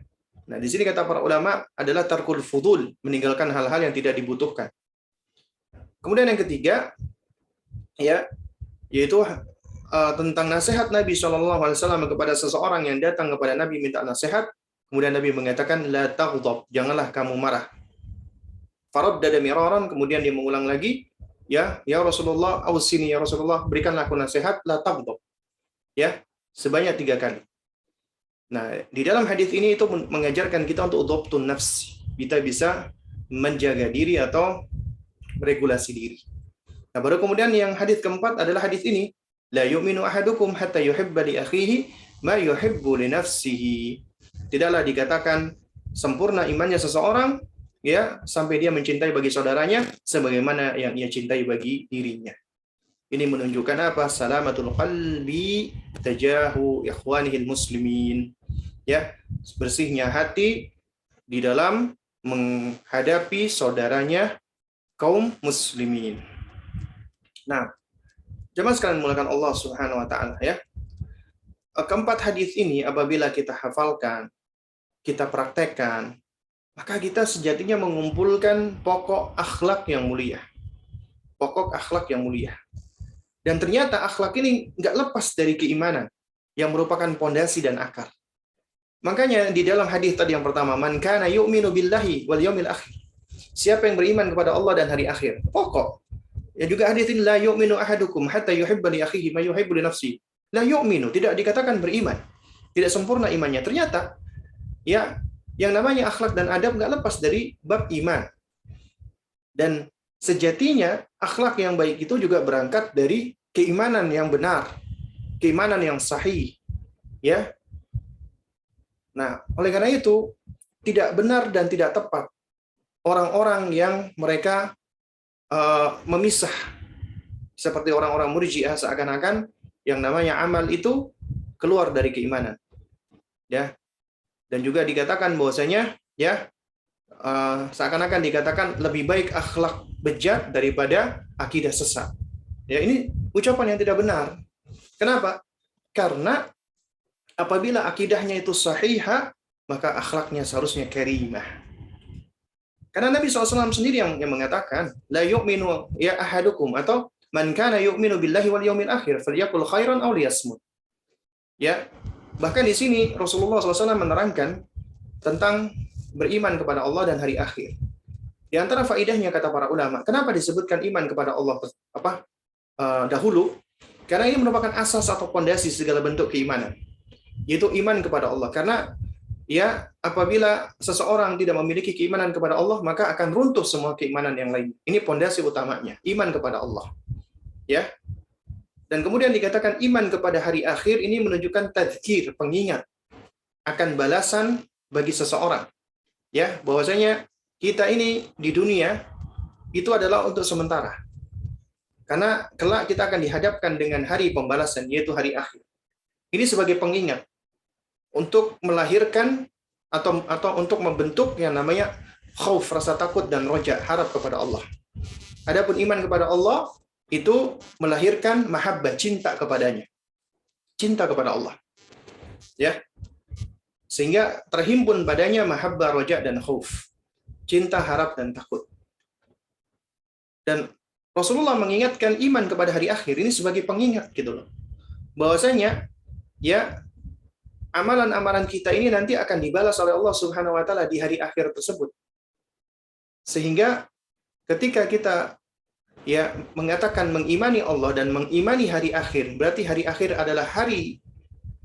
Nah, di sini kata para ulama adalah tarkul fudul, meninggalkan hal-hal yang tidak dibutuhkan. Kemudian yang ketiga, ya, yaitu tentang nasihat Nabi SAW kepada seseorang yang datang kepada Nabi minta nasihat, kemudian Nabi mengatakan la taghdab, janganlah kamu marah. Faraddada miraran, kemudian dia mengulang lagi, ya Rasulullah, ausini ya Rasulullah, berikanlah aku nasihat, la taghdab. Ya, sebanyak 3 kali. Nah, di dalam hadis ini itu mengajarkan kita untuk dhabtun nafs. Kita bisa menjaga diri atau regulasi diri. Nah, baru kemudian yang hadis keempat adalah hadis ini, la yu'minu ahadukum hatta yuhibba li akhihi ma yuhibbu li nafsihi. Tidaklah dikatakan sempurna imannya seseorang ya sampai dia mencintai bagi saudaranya sebagaimana yang ia cintai bagi dirinya. Ini menunjukkan apa? Salamatul qalbi tajahu ikhwanihil muslimin. Ya, bersihnya hati di dalam menghadapi saudaranya kaum muslimin. Nah, jemaah sekalian mulakan Allah Subhanahu wa taala ya. Keempat hadis ini apabila kita hafalkan, kita praktekkan, maka kita sejatinya mengumpulkan pokok akhlak yang mulia. Pokok akhlak yang mulia. Dan ternyata akhlak ini nggak lepas dari keimanan yang merupakan pondasi dan akar. Makanya di dalam hadis tadi yang pertama, man kana yu'minu billahi wal yaumil akhir. Siapa yang beriman kepada Allah dan hari akhir. Pokok. Ya juga hadis ini la yu'minu ahadukum hatta yuhibba li akhihi ma yuhibbu li nafsihi. La yu'minu, tidak dikatakan beriman. Tidak sempurna imannya. Ternyata ya yang namanya akhlak dan adab nggak lepas dari bab iman. Dan sejatinya akhlak yang baik itu juga berangkat dari keimanan yang benar, keimanan yang sahih. Ya. Nah, oleh karena itu tidak benar dan tidak tepat orang-orang yang mereka memisah seperti orang-orang Murji'ah seakan-akan yang namanya amal itu keluar dari keimanan. Ya. Dan juga dikatakan bahwasanya ya seakan-akan dikatakan lebih baik akhlak bejat daripada akidah sesat. Ya, ini ucapan yang tidak benar. Kenapa? Karena apabila akidahnya itu sahihah, maka akhlaknya seharusnya karimah. Karena Nabi SAW sendiri yang mengatakan, la yu'minu ya ahadukum, atau man kana yu'minu billahi wal yawmil akhir, falyakul khairan aw liyasmut. Ya, bahkan di sini Rasulullah SAW menerangkan tentang beriman kepada Allah dan hari akhir. Di antara faidahnya kata para ulama, kenapa disebutkan iman kepada Allah dahulu? Karena ini merupakan asas atau pondasi segala bentuk keimanan, yaitu iman kepada Allah. Karena ya apabila seseorang tidak memiliki keimanan kepada Allah, maka akan runtuh semua keimanan yang lain. Ini pondasi utamanya, iman kepada Allah. Ya. Dan kemudian dikatakan iman kepada hari akhir ini menunjukkan tadzkir, pengingat akan balasan bagi seseorang. Ya, bahwasanya kita ini di dunia itu adalah untuk sementara. Karena kelak kita akan dihadapkan dengan hari pembalasan, yaitu hari akhir. Ini sebagai pengingat untuk melahirkan atau untuk membentuk yang namanya khauf, rasa takut dan roja, harap kepada Allah. Adapun iman kepada Allah itu melahirkan mahabbah, cinta kepadanya. Cinta kepada Allah. Ya. Sehingga terhimpun padanya mahabbah, roja dan khauf. Cinta, harap dan takut. Dan Rasulullah mengingatkan iman kepada hari akhir ini sebagai pengingat gitu loh. Bahwasanya ya amalan-amalan kita ini nanti akan dibalas oleh Allah Subhanahu wa taala di hari akhir tersebut. Sehingga ketika kita ya mengatakan mengimani Allah dan mengimani hari akhir, berarti hari akhir adalah hari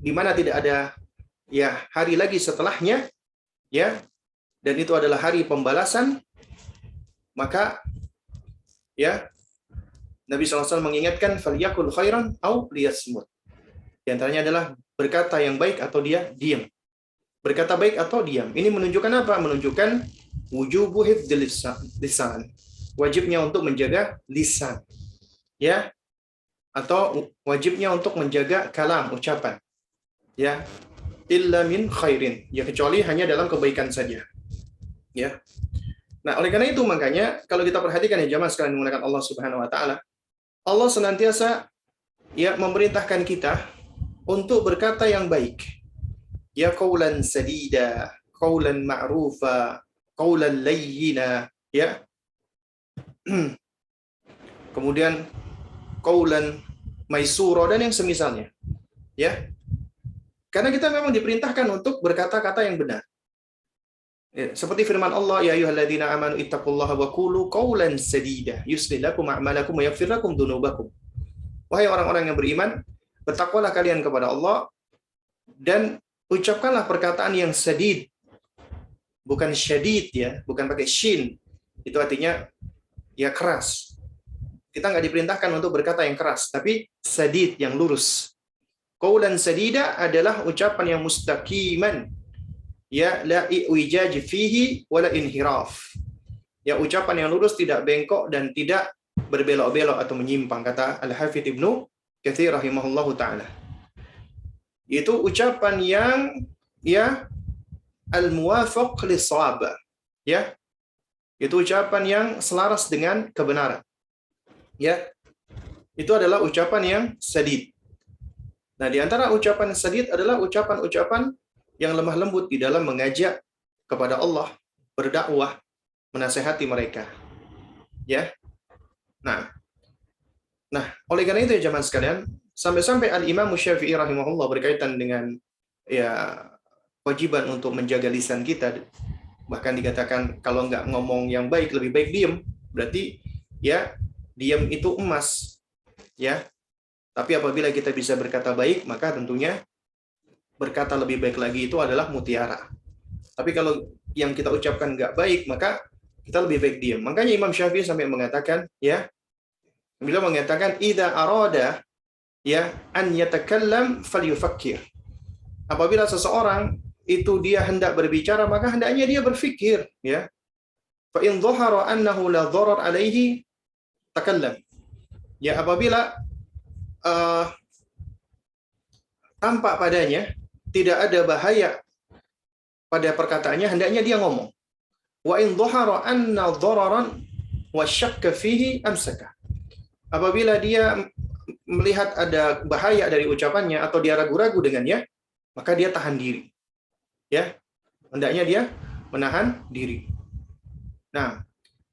di mana tidak ada ya hari lagi setelahnya, ya, dan itu adalah hari pembalasan, maka ya Nabi SAW mengingatkan falyakul khairan au liyasmut. Di antaranya adalah berkata yang baik atau dia diam. Berkata baik atau diam. Ini menunjukkan apa? Menunjukkan wujubu hifdzil lisan. Wajibnya untuk menjaga lisan. Ya. Atau wajibnya untuk menjaga kalam, ucapan. Ya. Illa min khairin. Ya, kecuali hanya dalam kebaikan saja. Ya. Nah, oleh karena itu makanya kalau kita perhatikan ya jamaah sekalian menggunakan Allah Subhanahu wa taala, Allah senantiasa ya memerintahkan kita untuk berkata yang baik. Ya qaulan sadida, qaulan ma'rufa, qaulan layyina, ya. Kemudian qaulan maisura dan yang semisalnya. Ya. Karena kita memang diperintahkan untuk berkata-kata yang benar. Ya, seperti firman Allah, ya ayyuhalladzina amanu ittaqullaha wa qulu qaulan sadida yuslih lakum a'malakum wa yaghfir lakum dzunubakum. Wahai orang-orang yang beriman, bertakwalah kalian kepada Allah dan ucapkanlah perkataan yang sadid. Bukan syadid ya, bukan pakai shin. Itu artinya ya keras. Kita nggak diperintahkan untuk berkata yang keras, tapi sadid yang lurus. Qaulan sadida adalah ucapan yang mustaqiman. Ya la i'wijaj fihi wala inhiraf. Ya ucapan yang lurus, tidak bengkok dan tidak berbelok-belok atau menyimpang, kata Al-Hafidz Ibnu Katsir rahimahullahu taala. Itu ucapan yang ya al-muwafaq lis-shawab. Ya. Itu ucapan yang selaras dengan kebenaran. Ya. Itu adalah ucapan yang sadid. Nah, di antara ucapan sadid adalah ucapan-ucapan yang lemah lembut di dalam mengajak kepada Allah, berdakwah, menasehati mereka. Ya. Nah, oleh karena itu ya jemaah sekalian, sampai-sampai Al-Imam Syafi'i rahimahullah berkaitan dengan ya kewajiban untuk menjaga lisan kita. Bahkan dikatakan kalau nggak ngomong yang baik, lebih baik diam. Berarti ya diam itu emas. Ya. Tapi apabila kita bisa berkata baik, maka tentunya berkata lebih baik lagi itu adalah mutiara. Tapi kalau yang kita ucapkan nggak baik, maka kita lebih baik diam. Makanya Imam Syafi'i sampai mengatakan, ya, beliau mengatakan, idza arada ya an yatakallam falyufakkir. Apabila seseorang itu dia hendak berbicara, maka hendaknya dia berfikir, ya. Fa in dhahara annahu la dharar alaihi takallam. Ya, apabila tampak padanya tidak ada bahaya pada perkataannya, hendaknya dia ngomong. Wa in dhahara anna dhararan wa syakka fihi amsaka. Apabila dia melihat ada bahaya dari ucapannya atau dia ragu-ragu dengannya, maka dia tahan diri. Ya. Hendaknya dia menahan diri. Nah,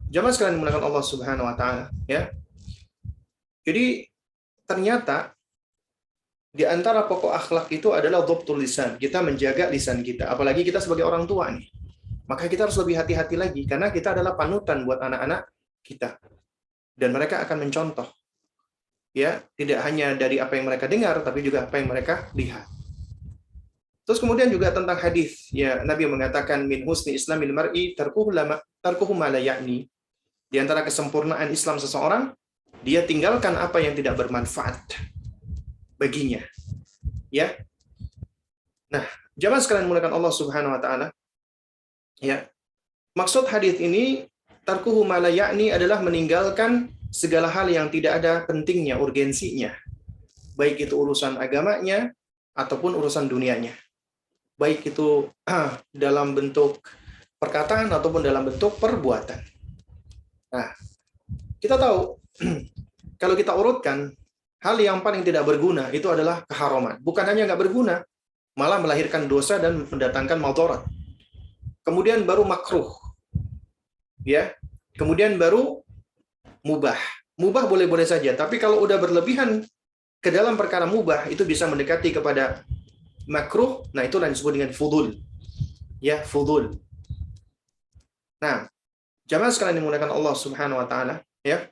jamaah sekalian menggunakan Allah Subhanahu wa taala, ya. Jadi ternyata di antara pokok akhlak itu adalah dhabtul lisan. Kita menjaga lisan kita. Apalagi kita sebagai orang tua nih. Maka kita harus lebih hati-hati lagi. Karena kita adalah panutan buat anak-anak kita. Dan mereka akan mencontoh. Ya, tidak hanya dari apa yang mereka dengar, tapi juga apa yang mereka lihat. Terus kemudian juga tentang hadis. Ya, Nabi mengatakan, min husni islamil mar'i tarkuhu ma la ya'ni. Di antara kesempurnaan Islam seseorang, dia tinggalkan apa yang tidak bermanfaat baginya. Ya. Nah, jamaah sekalian mulakan Allah Subhanahu wa taala. Ya. Maksud hadis ini tarkuhu ma la ya'ni adalah meninggalkan segala hal yang tidak ada pentingnya, urgensinya. Baik itu urusan agamanya ataupun urusan dunianya. Baik itu dalam bentuk perkataan ataupun dalam bentuk perbuatan. Nah, kita tahu kalau kita urutkan, hal yang paling tidak berguna itu adalah keharaman. Bukan hanya nggak berguna, malah melahirkan dosa dan mendatangkan madarat. Kemudian baru makruh. Ya. Kemudian baru mubah. Mubah boleh-boleh saja, tapi kalau udah berlebihan ke dalam perkara mubah, itu bisa mendekati kepada makruh. Nah, itu yang disebut dengan fudul. Ya, fudul. Nah, jamaah sekalian dimulakan Allah Subhanahu wa taala, ya.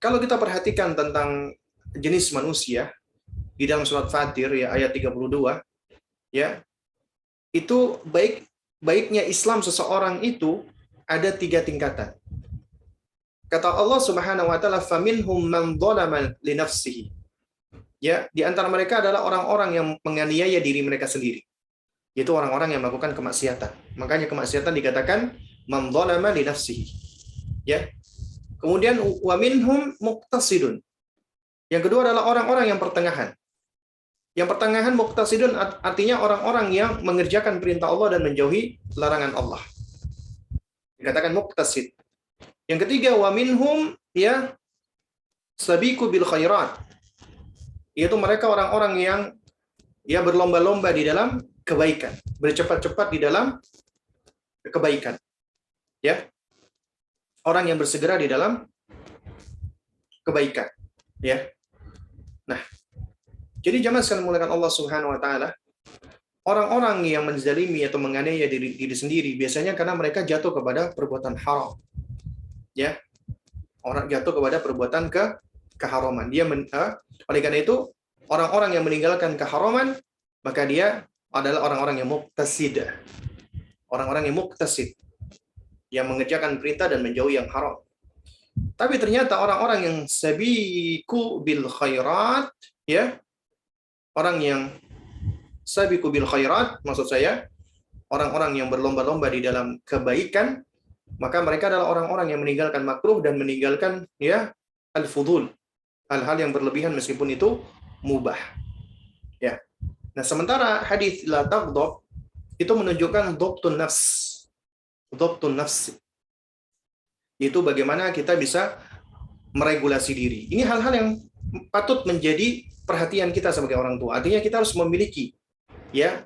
Kalau kita perhatikan tentang jenis manusia di dalam surat Fatir ya ayat 32, ya. Itu baiknya Islam seseorang itu ada 3 tingkatan. Kata Allah Subhanahu wa taala, "Faminhum man dzalama li nafsihi." Ya, di antara mereka adalah orang-orang yang menganiaya diri mereka sendiri. Yaitu orang-orang yang melakukan kemaksiatan. Makanya kemaksiatan dikatakan man dzalama li nafsihi. Ya. Kemudian wa minhum muqtasidun. Yang kedua adalah orang-orang yang pertengahan. Yang pertengahan muqtasidun artinya orang-orang yang mengerjakan perintah Allah dan menjauhi larangan Allah. Dikatakan muqtasid. Yang ketiga wa minhum ya sabiqu bil khairat, yaitu mereka orang-orang yang ya berlomba-lomba di dalam kebaikan, bercepat-cepat di dalam kebaikan, ya, orang yang bersegera di dalam kebaikan, ya. Nah, jadi jamaah sekalian muliakan Allah Subhanahu wa taala, orang-orang yang menzalimi atau menganiaya diri sendiri biasanya karena mereka jatuh kepada perbuatan haram, ya. Orang jatuh kepada perbuatan keharaman. Oleh karena itu, orang-orang yang meninggalkan keharaman, maka dia adalah orang-orang yang muqtasid. Orang-orang yang muqtasid, yang mengerjakan perintah dan menjauhi yang haram. Tapi ternyata orang-orang yang sabiqu bil khairat, ya, orang yang sabiqu bil khairat, maksud saya, orang-orang yang berlomba-lomba di dalam kebaikan, maka mereka adalah orang-orang yang meninggalkan makruh dan meninggalkan ya al-fudul, hal-hal yang berlebihan meskipun itu mubah. Ya. Nah, sementara hadis la taghdab itu menunjukkan dhabtun nafs. Dhabtun nafs. Itu bagaimana kita bisa meregulasi diri. Ini hal-hal yang patut menjadi perhatian kita sebagai orang tua. Artinya kita harus memiliki ya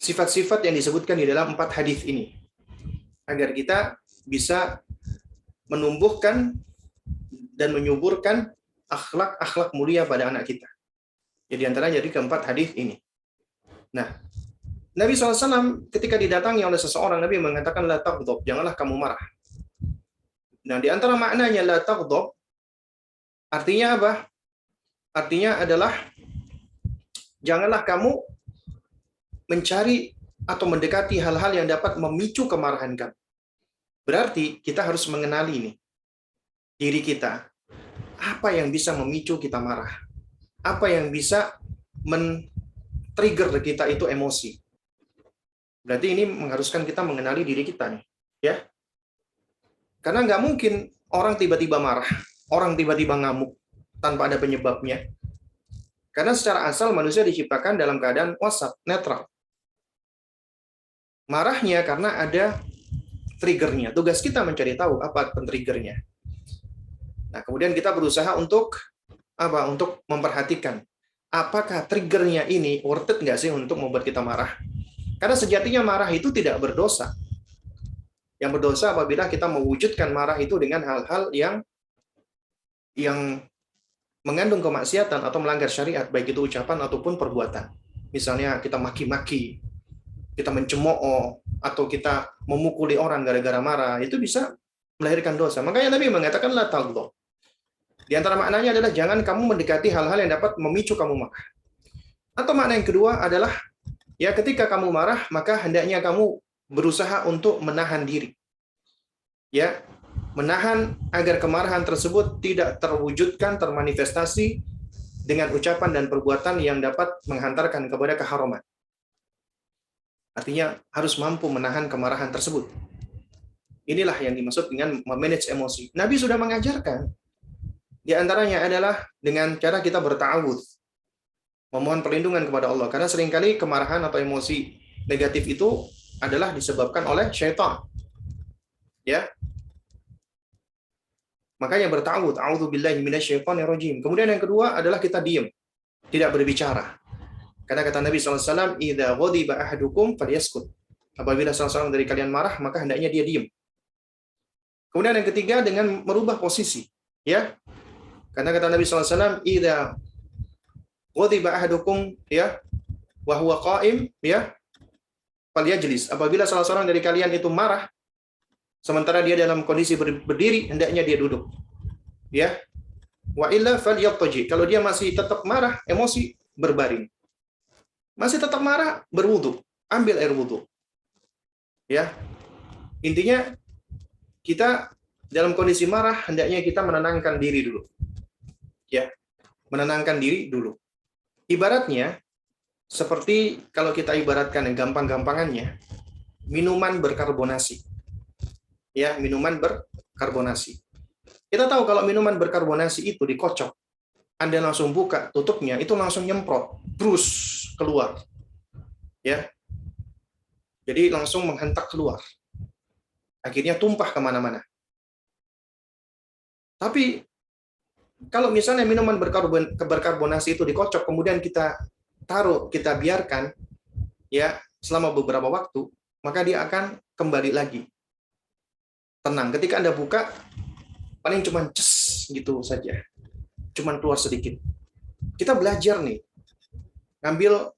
sifat-sifat yang disebutkan di dalam 4 hadis ini, agar kita bisa menumbuhkan dan menyuburkan akhlak-akhlak mulia pada anak kita. Jadi antaranya dari keempat hadis ini. Nah, Nabi SAW ketika didatangi oleh seseorang, Nabi mengatakan la taghdab, janganlah kamu marah. Nah, di antara maknanya la taghdab, artinya apa? Artinya adalah janganlah kamu mencari atau mendekati hal-hal yang dapat memicu kemarahan kamu. Berarti kita harus mengenali nih diri kita. Apa yang bisa memicu kita marah? Apa yang bisa men-trigger kita itu emosi? Berarti ini mengharuskan kita mengenali diri kita nih, ya. Karena nggak mungkin orang tiba-tiba marah, orang tiba-tiba ngamuk tanpa ada penyebabnya. Karena secara asal manusia diciptakan dalam keadaan wasat, netral. Marahnya karena ada triggernya. Tugas kita mencari tahu apa triggernya. Nah, kemudian kita berusaha untuk apa? Untuk memperhatikan apakah triggernya ini worth it nggak sih untuk membuat kita marah? Karena sejatinya marah itu tidak berdosa. Yang berdosa apabila kita mewujudkan marah itu dengan hal-hal yang mengandung kemaksiatan atau melanggar syariat, baik itu ucapan ataupun perbuatan. Misalnya kita maki-maki, kita mencemooh, atau kita memukuli orang gara-gara marah, itu bisa melahirkan dosa. Makanya Nabi mengatakan la taghdab. Di antara maknanya adalah jangan kamu mendekati hal-hal yang dapat memicu kamu marah. Atau makna yang kedua adalah ya ketika kamu marah, maka hendaknya kamu berusaha untuk menahan diri. Ya, menahan agar kemarahan tersebut tidak terwujudkan, termanifestasi dengan ucapan dan perbuatan yang dapat menghantarkan kepada keharaman. Artinya harus mampu menahan kemarahan tersebut. Inilah yang dimaksud dengan memanage emosi. Nabi sudah mengajarkan. Di antaranya adalah dengan cara kita berta'awudz, memohon perlindungan kepada Allah. Karena seringkali kemarahan atau emosi negatif itu adalah disebabkan oleh syaitan. Ya. Makanya berta'awudz, a'udzubillahi minasyaitonirrajim. Kemudian yang kedua adalah kita diam, tidak berbicara. Karena kata Nabi SAW, idza ghadiba ahadukum falyaskut. Apabila salah seorang dari kalian marah, maka hendaknya dia diam. Kemudian yang ketiga dengan merubah posisi, ya. Karena kata Nabi SAW, idza ghadiba ahadukum ya wa huwa qa'im ya falyajlis. Apabila salah seorang dari kalian itu marah sementara dia dalam kondisi berdiri, hendaknya dia duduk. Ya. Wa illa falyattaji. Kalau dia masih tetap marah, emosi, berbaring. Masih tetap marah, berwudu, ambil air wudu. Ya. Intinya kita dalam kondisi marah hendaknya kita menenangkan diri dulu. Ya. Menenangkan diri dulu. Ibaratnya seperti kalau kita ibaratkan gampang-gampangannya, minuman berkarbonasi. Ya, minuman berkarbonasi. Kita tahu kalau minuman berkarbonasi itu dikocok, Anda langsung buka tutupnya, itu langsung nyemprot, terus keluar. Ya. Jadi langsung menghentak keluar. Akhirnya tumpah kemana-mana. Tapi kalau misalnya minuman berkarbonasi itu dikocok, kemudian kita taruh, kita biarkan ya selama beberapa waktu, maka dia akan kembali lagi tenang. Ketika Anda buka, paling cuma ces gitu saja, cuma keluar sedikit. Kita belajar nih, ngambil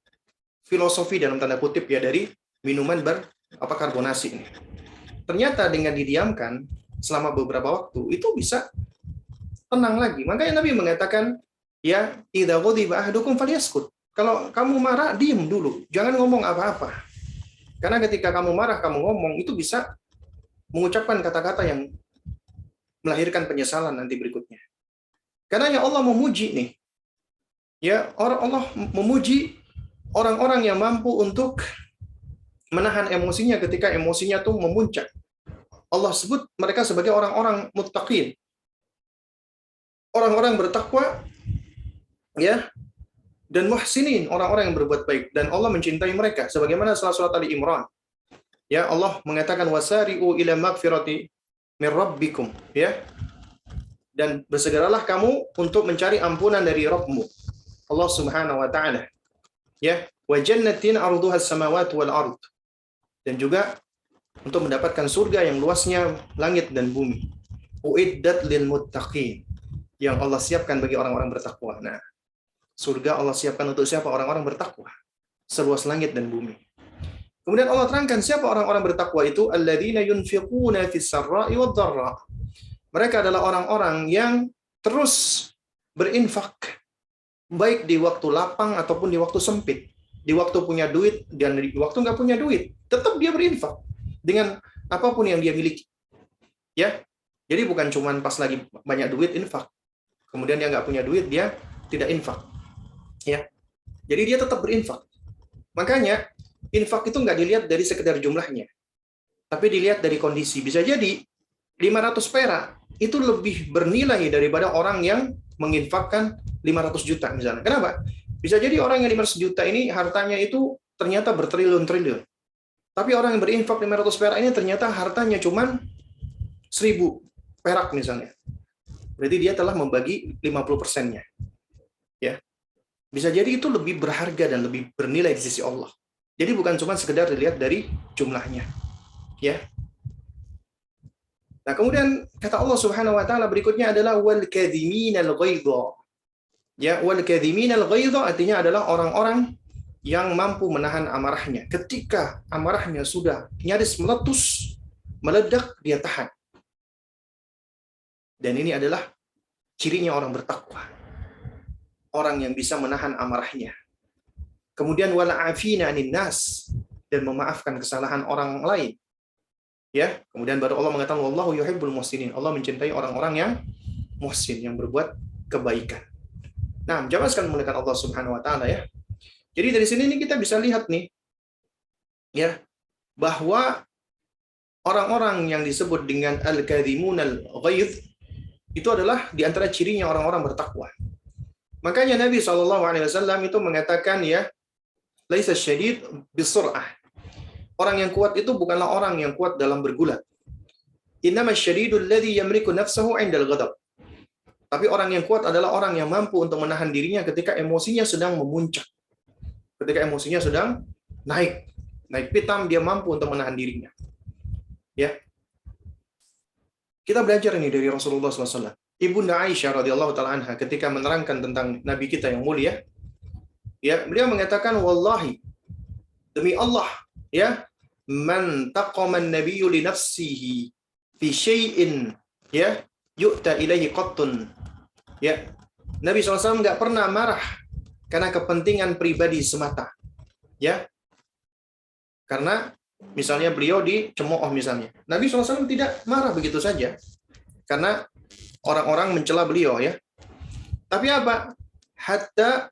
filosofi dalam tanda kutip ya dari minuman berkarbonasi ini. Ternyata dengan didiamkan selama beberapa waktu, itu bisa tenang lagi. Makanya Nabi mengatakan, ya, idza ghadiba ahadukum falyaskut. Kalau kamu marah, diam dulu, jangan ngomong apa-apa. Karena ketika kamu marah, kamu ngomong, itu bisa mengucapkan kata-kata yang melahirkan penyesalan nanti berikutnya. Karena ya Allah memuji nih, ya Allah memuji orang-orang yang mampu untuk menahan emosinya ketika emosinya tuh memuncak. Allah sebut mereka sebagai orang-orang muttaqin, orang-orang bertakwa, ya, dan muhsinin, orang-orang yang berbuat baik, dan Allah mencintai mereka. Sebagaimana surat Ali Imran, ya, Allah mengatakan wasari'u ila magfirati min rabbikum, ya, dan bersegeralah kamu untuk mencari ampunan dari Rabbmu, Allah Subhanahu wa taala, ya, wa jannatin arduha as-samawati wal ard, dan juga untuk mendapatkan surga yang luasnya langit dan bumi, uiddat lil muttaqin, yang Allah siapkan bagi orang-orang bertakwa. Nah, surga Allah siapkan untuk siapa? Orang-orang bertakwa, seluas langit dan bumi. Kemudian Allah terangkan siapa orang-orang bertakwa itu, alladzina yunfiquna fis sarra'i wad dharra. Mereka adalah orang-orang yang terus berinfak, baik di waktu lapang ataupun di waktu sempit, di waktu punya duit dan di waktu nggak punya duit, tetap dia berinfak dengan apapun yang dia miliki. Ya, jadi bukan cuma pas lagi banyak duit infak, kemudian dia nggak punya duit dia tidak infak. Ya, jadi dia tetap berinfak. Makanya infak itu nggak dilihat dari sekedar jumlahnya, tapi dilihat dari kondisi. Bisa jadi 500 perak itu lebih bernilai daripada orang yang menginfakkan 500 juta misalnya. Kenapa? Bisa jadi orang yang 500 juta ini hartanya itu ternyata bertriliun-triliun. Tapi orang yang berinfak 500 perak ini ternyata hartanya cuma 1000 perak misalnya. Berarti dia telah membagi 50%-nya. Ya. Bisa jadi itu lebih berharga dan lebih bernilai di sisi Allah. Jadi bukan cuma sekedar dilihat dari jumlahnya. Ya. Nah, kemudian kata Allah Subhanahu wa taala berikutnya adalah wal kadhiminal ghaidha. Ya, wal kadhiminal ghaidha artinya adalah orang-orang yang mampu menahan amarahnya. Ketika amarahnya sudah nyaris meletus, meledak, dia tahan. Dan ini adalah cirinya orang bertakwa. Orang yang bisa menahan amarahnya. Kemudian wala afina 'anin nas, dan memaafkan kesalahan orang lain. Ya, kemudian baru Allah mengatakan wallahu yuhibbul muhsinin. Allah mencintai orang-orang yang muhsin, yang berbuat kebaikan. Nah, jamaah sekalian memuliakan Allah Subhanahu wa taala ya. Jadi dari sini nih kita bisa lihat nih ya bahwa orang-orang yang disebut dengan al-kadhimunal ghaidh itu adalah di antara cirinya orang-orang bertakwa. Makanya Nabi SAW itu mengatakan ya, laisa syadid bisur'ah. Orang yang kuat itu bukanlah orang yang kuat dalam bergulat. Innama syadidul ladzi yamliku nafsahu 'indal ghadab. Tapi orang yang kuat adalah orang yang mampu untuk menahan dirinya ketika emosinya sedang memuncak. Ketika emosinya sedang naik pitam, dia mampu untuk menahan dirinya. Ya. Kita belajar ini dari Rasulullah SAW. Ibunda Aisyah radhiyallahu taala anha ketika menerangkan tentang Nabi kita yang mulia, ya, beliau mengatakan wallahi, demi Allah, ya, man taqama an-nabiyyu li nafsihi fi syai'in, ya, yu'ta ilaihi qattun. Ya, Nabi SAW nggak pernah marah karena kepentingan pribadi semata. Ya, karena misalnya beliau dicemooh misalnya, Nabi SAW tidak marah begitu saja karena orang-orang mencela beliau ya. Tapi apa? Hatta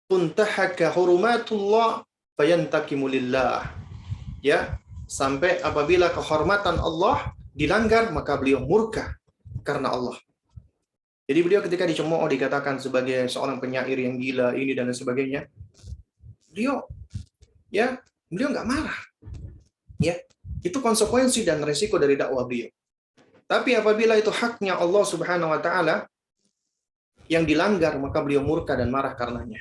tuntahaka hurumatullah fayantakimu lillah. Ya, sampai apabila kehormatan Allah dilanggar maka beliau murka karena Allah. Jadi beliau ketika dicemooh dikatakan sebagai seorang penyair yang gila ini dan sebagainya, beliau nggak marah. Ya, itu konsekuensi dan resiko dari dakwah beliau. Tapi apabila itu haknya Allah Subhanahu wa taala yang dilanggar, maka beliau murka dan marah karenanya.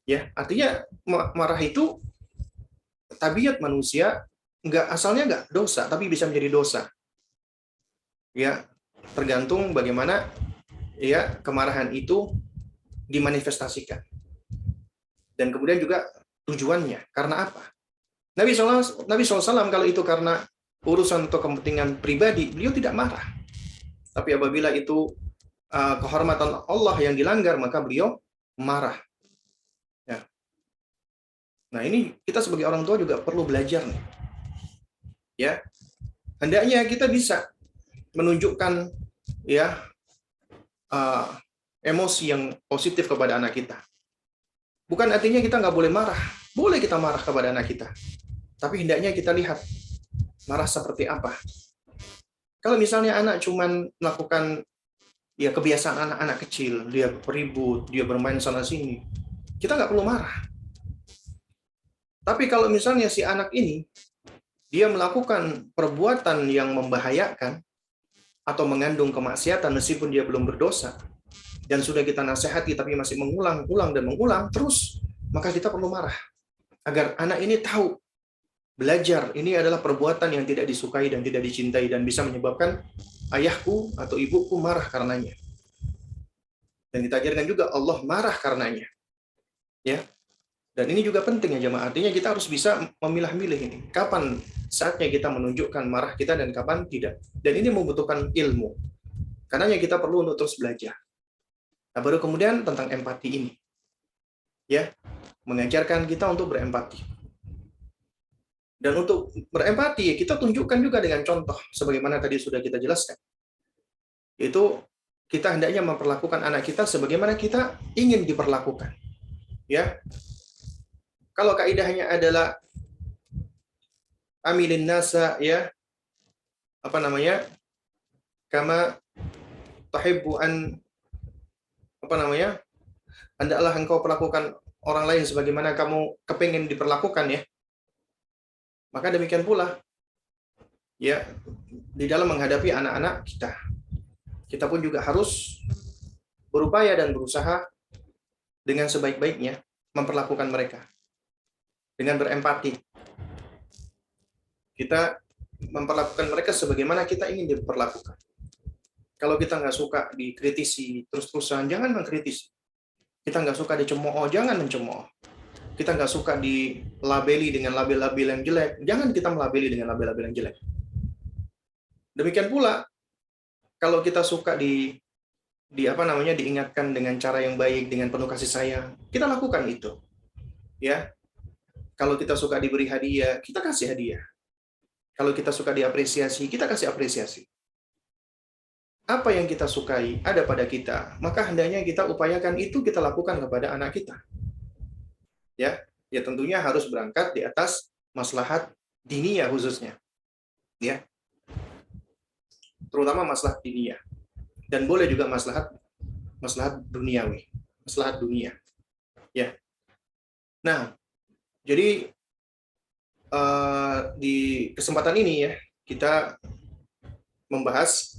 Ya, artinya marah itu tabiat manusia, asalnya nggak dosa, tapi bisa menjadi dosa. Ya, tergantung bagaimana ya kemarahan itu dimanifestasikan. Dan kemudian juga tujuannya, karena apa? Nabi SAW kalau itu karena urusan atau kepentingan pribadi, beliau tidak marah. Tapi apabila itu kehormatan Allah yang dilanggar, maka beliau marah. Ya. Nah, ini kita sebagai orang tua juga perlu belajar nih. Ya. Hendaknya kita bisa menunjukkan ya emosi yang positif kepada anak kita. Bukan artinya kita nggak boleh marah. Boleh kita marah kepada anak kita. Tapi hendaknya kita lihat marah seperti apa. Kalau misalnya anak cuman melakukan ya kebiasaan anak-anak kecil, dia ribut, dia bermain sana sini, kita nggak perlu marah. Tapi kalau misalnya si anak ini dia melakukan perbuatan yang membahayakan atau mengandung kemaksiatan meskipun dia belum berdosa, dan sudah kita nasihati tapi masih mengulang dan mengulang terus, maka kita perlu marah. Agar anak ini tahu, belajar, ini adalah perbuatan yang tidak disukai dan tidak dicintai, dan bisa menyebabkan ayahku atau ibuku marah karenanya. Dan kita ajarkan juga Allah marah karenanya. Ya. Dan ini juga penting ya jemaah. Artinya kita harus bisa memilah-milih ini. Kapan saatnya kita menunjukkan marah kita dan kapan tidak. Dan ini membutuhkan ilmu. Karenanya kita perlu untuk terus belajar. Nah, baru kemudian tentang empati ini. Ya, mengajarkan kita untuk berempati. Dan untuk berempati, kita tunjukkan juga dengan contoh, sebagaimana tadi sudah kita jelaskan. Yaitu, kita hendaknya memperlakukan anak kita sebagaimana kita ingin diperlakukan. Ya, kalau kaidahnya adalah amilin nasa, ya, kama tahibbu an, hendaklah engkau perlakukan orang lain sebagaimana kamu kepingin diperlakukan, ya. Maka demikian pula, ya, di dalam menghadapi anak-anak kita, kita pun juga harus berupaya dan berusaha dengan sebaik-baiknya memperlakukan mereka dengan berempati. Kita memperlakukan mereka sebagaimana kita ingin diperlakukan. Kalau kita nggak suka dikritisi terus-terusan, jangan mengkritisi. Kita nggak suka dicemooh, jangan mencemooh. Kita nggak suka dilabeli dengan label-label yang jelek, jangan kita melabeli dengan label-label yang jelek. Demikian pula, kalau kita suka diingatkan dengan cara yang baik, dengan penuh kasih sayang, kita lakukan itu. Ya. Kalau kita suka diberi hadiah, kita kasih hadiah. Kalau kita suka diapresiasi, kita kasih apresiasi. Apa yang kita sukai ada pada kita, maka hendaknya kita upayakan itu kita lakukan kepada anak kita. Ya tentunya harus berangkat di atas maslahat diniyah khususnya. Ya. Terutama maslahat diniyah. Dan boleh juga maslahat duniawi, maslahat dunia. Ya. Nah, jadi di kesempatan ini ya kita membahas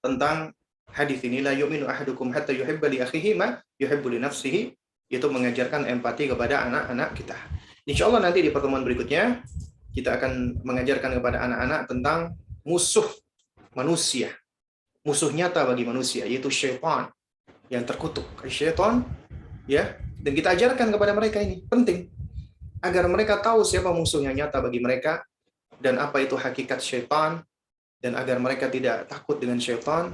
tentang hadis ini, la yu'minu ahadukum hatta yuhibba li akhihi ma yuhibbu li nafsihi, yaitu mengajarkan empati kepada anak-anak kita. Insya Allah nanti di pertemuan berikutnya kita akan mengajarkan kepada anak-anak tentang musuh manusia, musuh nyata bagi manusia, yaitu syaitan yang terkutuk. Syaitan, ya, dan kita ajarkan kepada mereka ini penting agar mereka tahu siapa musuh yang nyata bagi mereka dan apa itu hakikat syaitan, dan agar mereka tidak takut dengan syaitan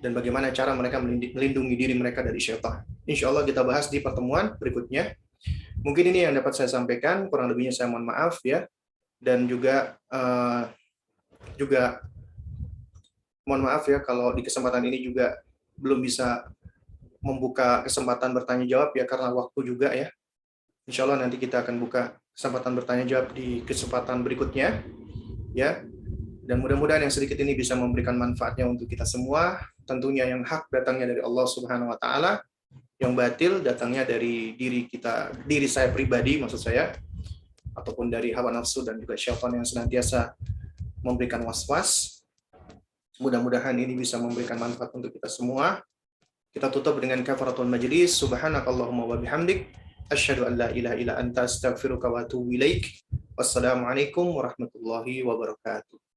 dan bagaimana cara mereka melindungi diri mereka dari syaitan. Insya Allah kita bahas di pertemuan berikutnya. Mungkin ini yang dapat saya sampaikan, kurang lebihnya saya mohon maaf ya. Dan juga mohon maaf ya kalau di kesempatan ini juga belum bisa membuka kesempatan bertanya jawab ya, karena waktu juga ya. Insya Allah nanti kita akan buka kesempatan bertanya jawab di kesempatan berikutnya ya. Dan mudah-mudahan yang sedikit ini bisa memberikan manfaatnya untuk kita semua. Tentunya yang hak datangnya dari Allah Subhanahu wa taala, yang batil datangnya dari diri saya pribadi maksud saya, ataupun dari hawa nafsu dan juga syaitan yang senantiasa memberikan was-was. Mudah-mudahan ini bisa memberikan manfaat untuk kita semua. Kita tutup dengan kafaratul majlis. Subhanakallahumma wa bihamdik. Asyhadu an la ilaha illa anta astaghfiruka wa atubu ilaik. Wassalamualaikum warahmatullahi wabarakatuh.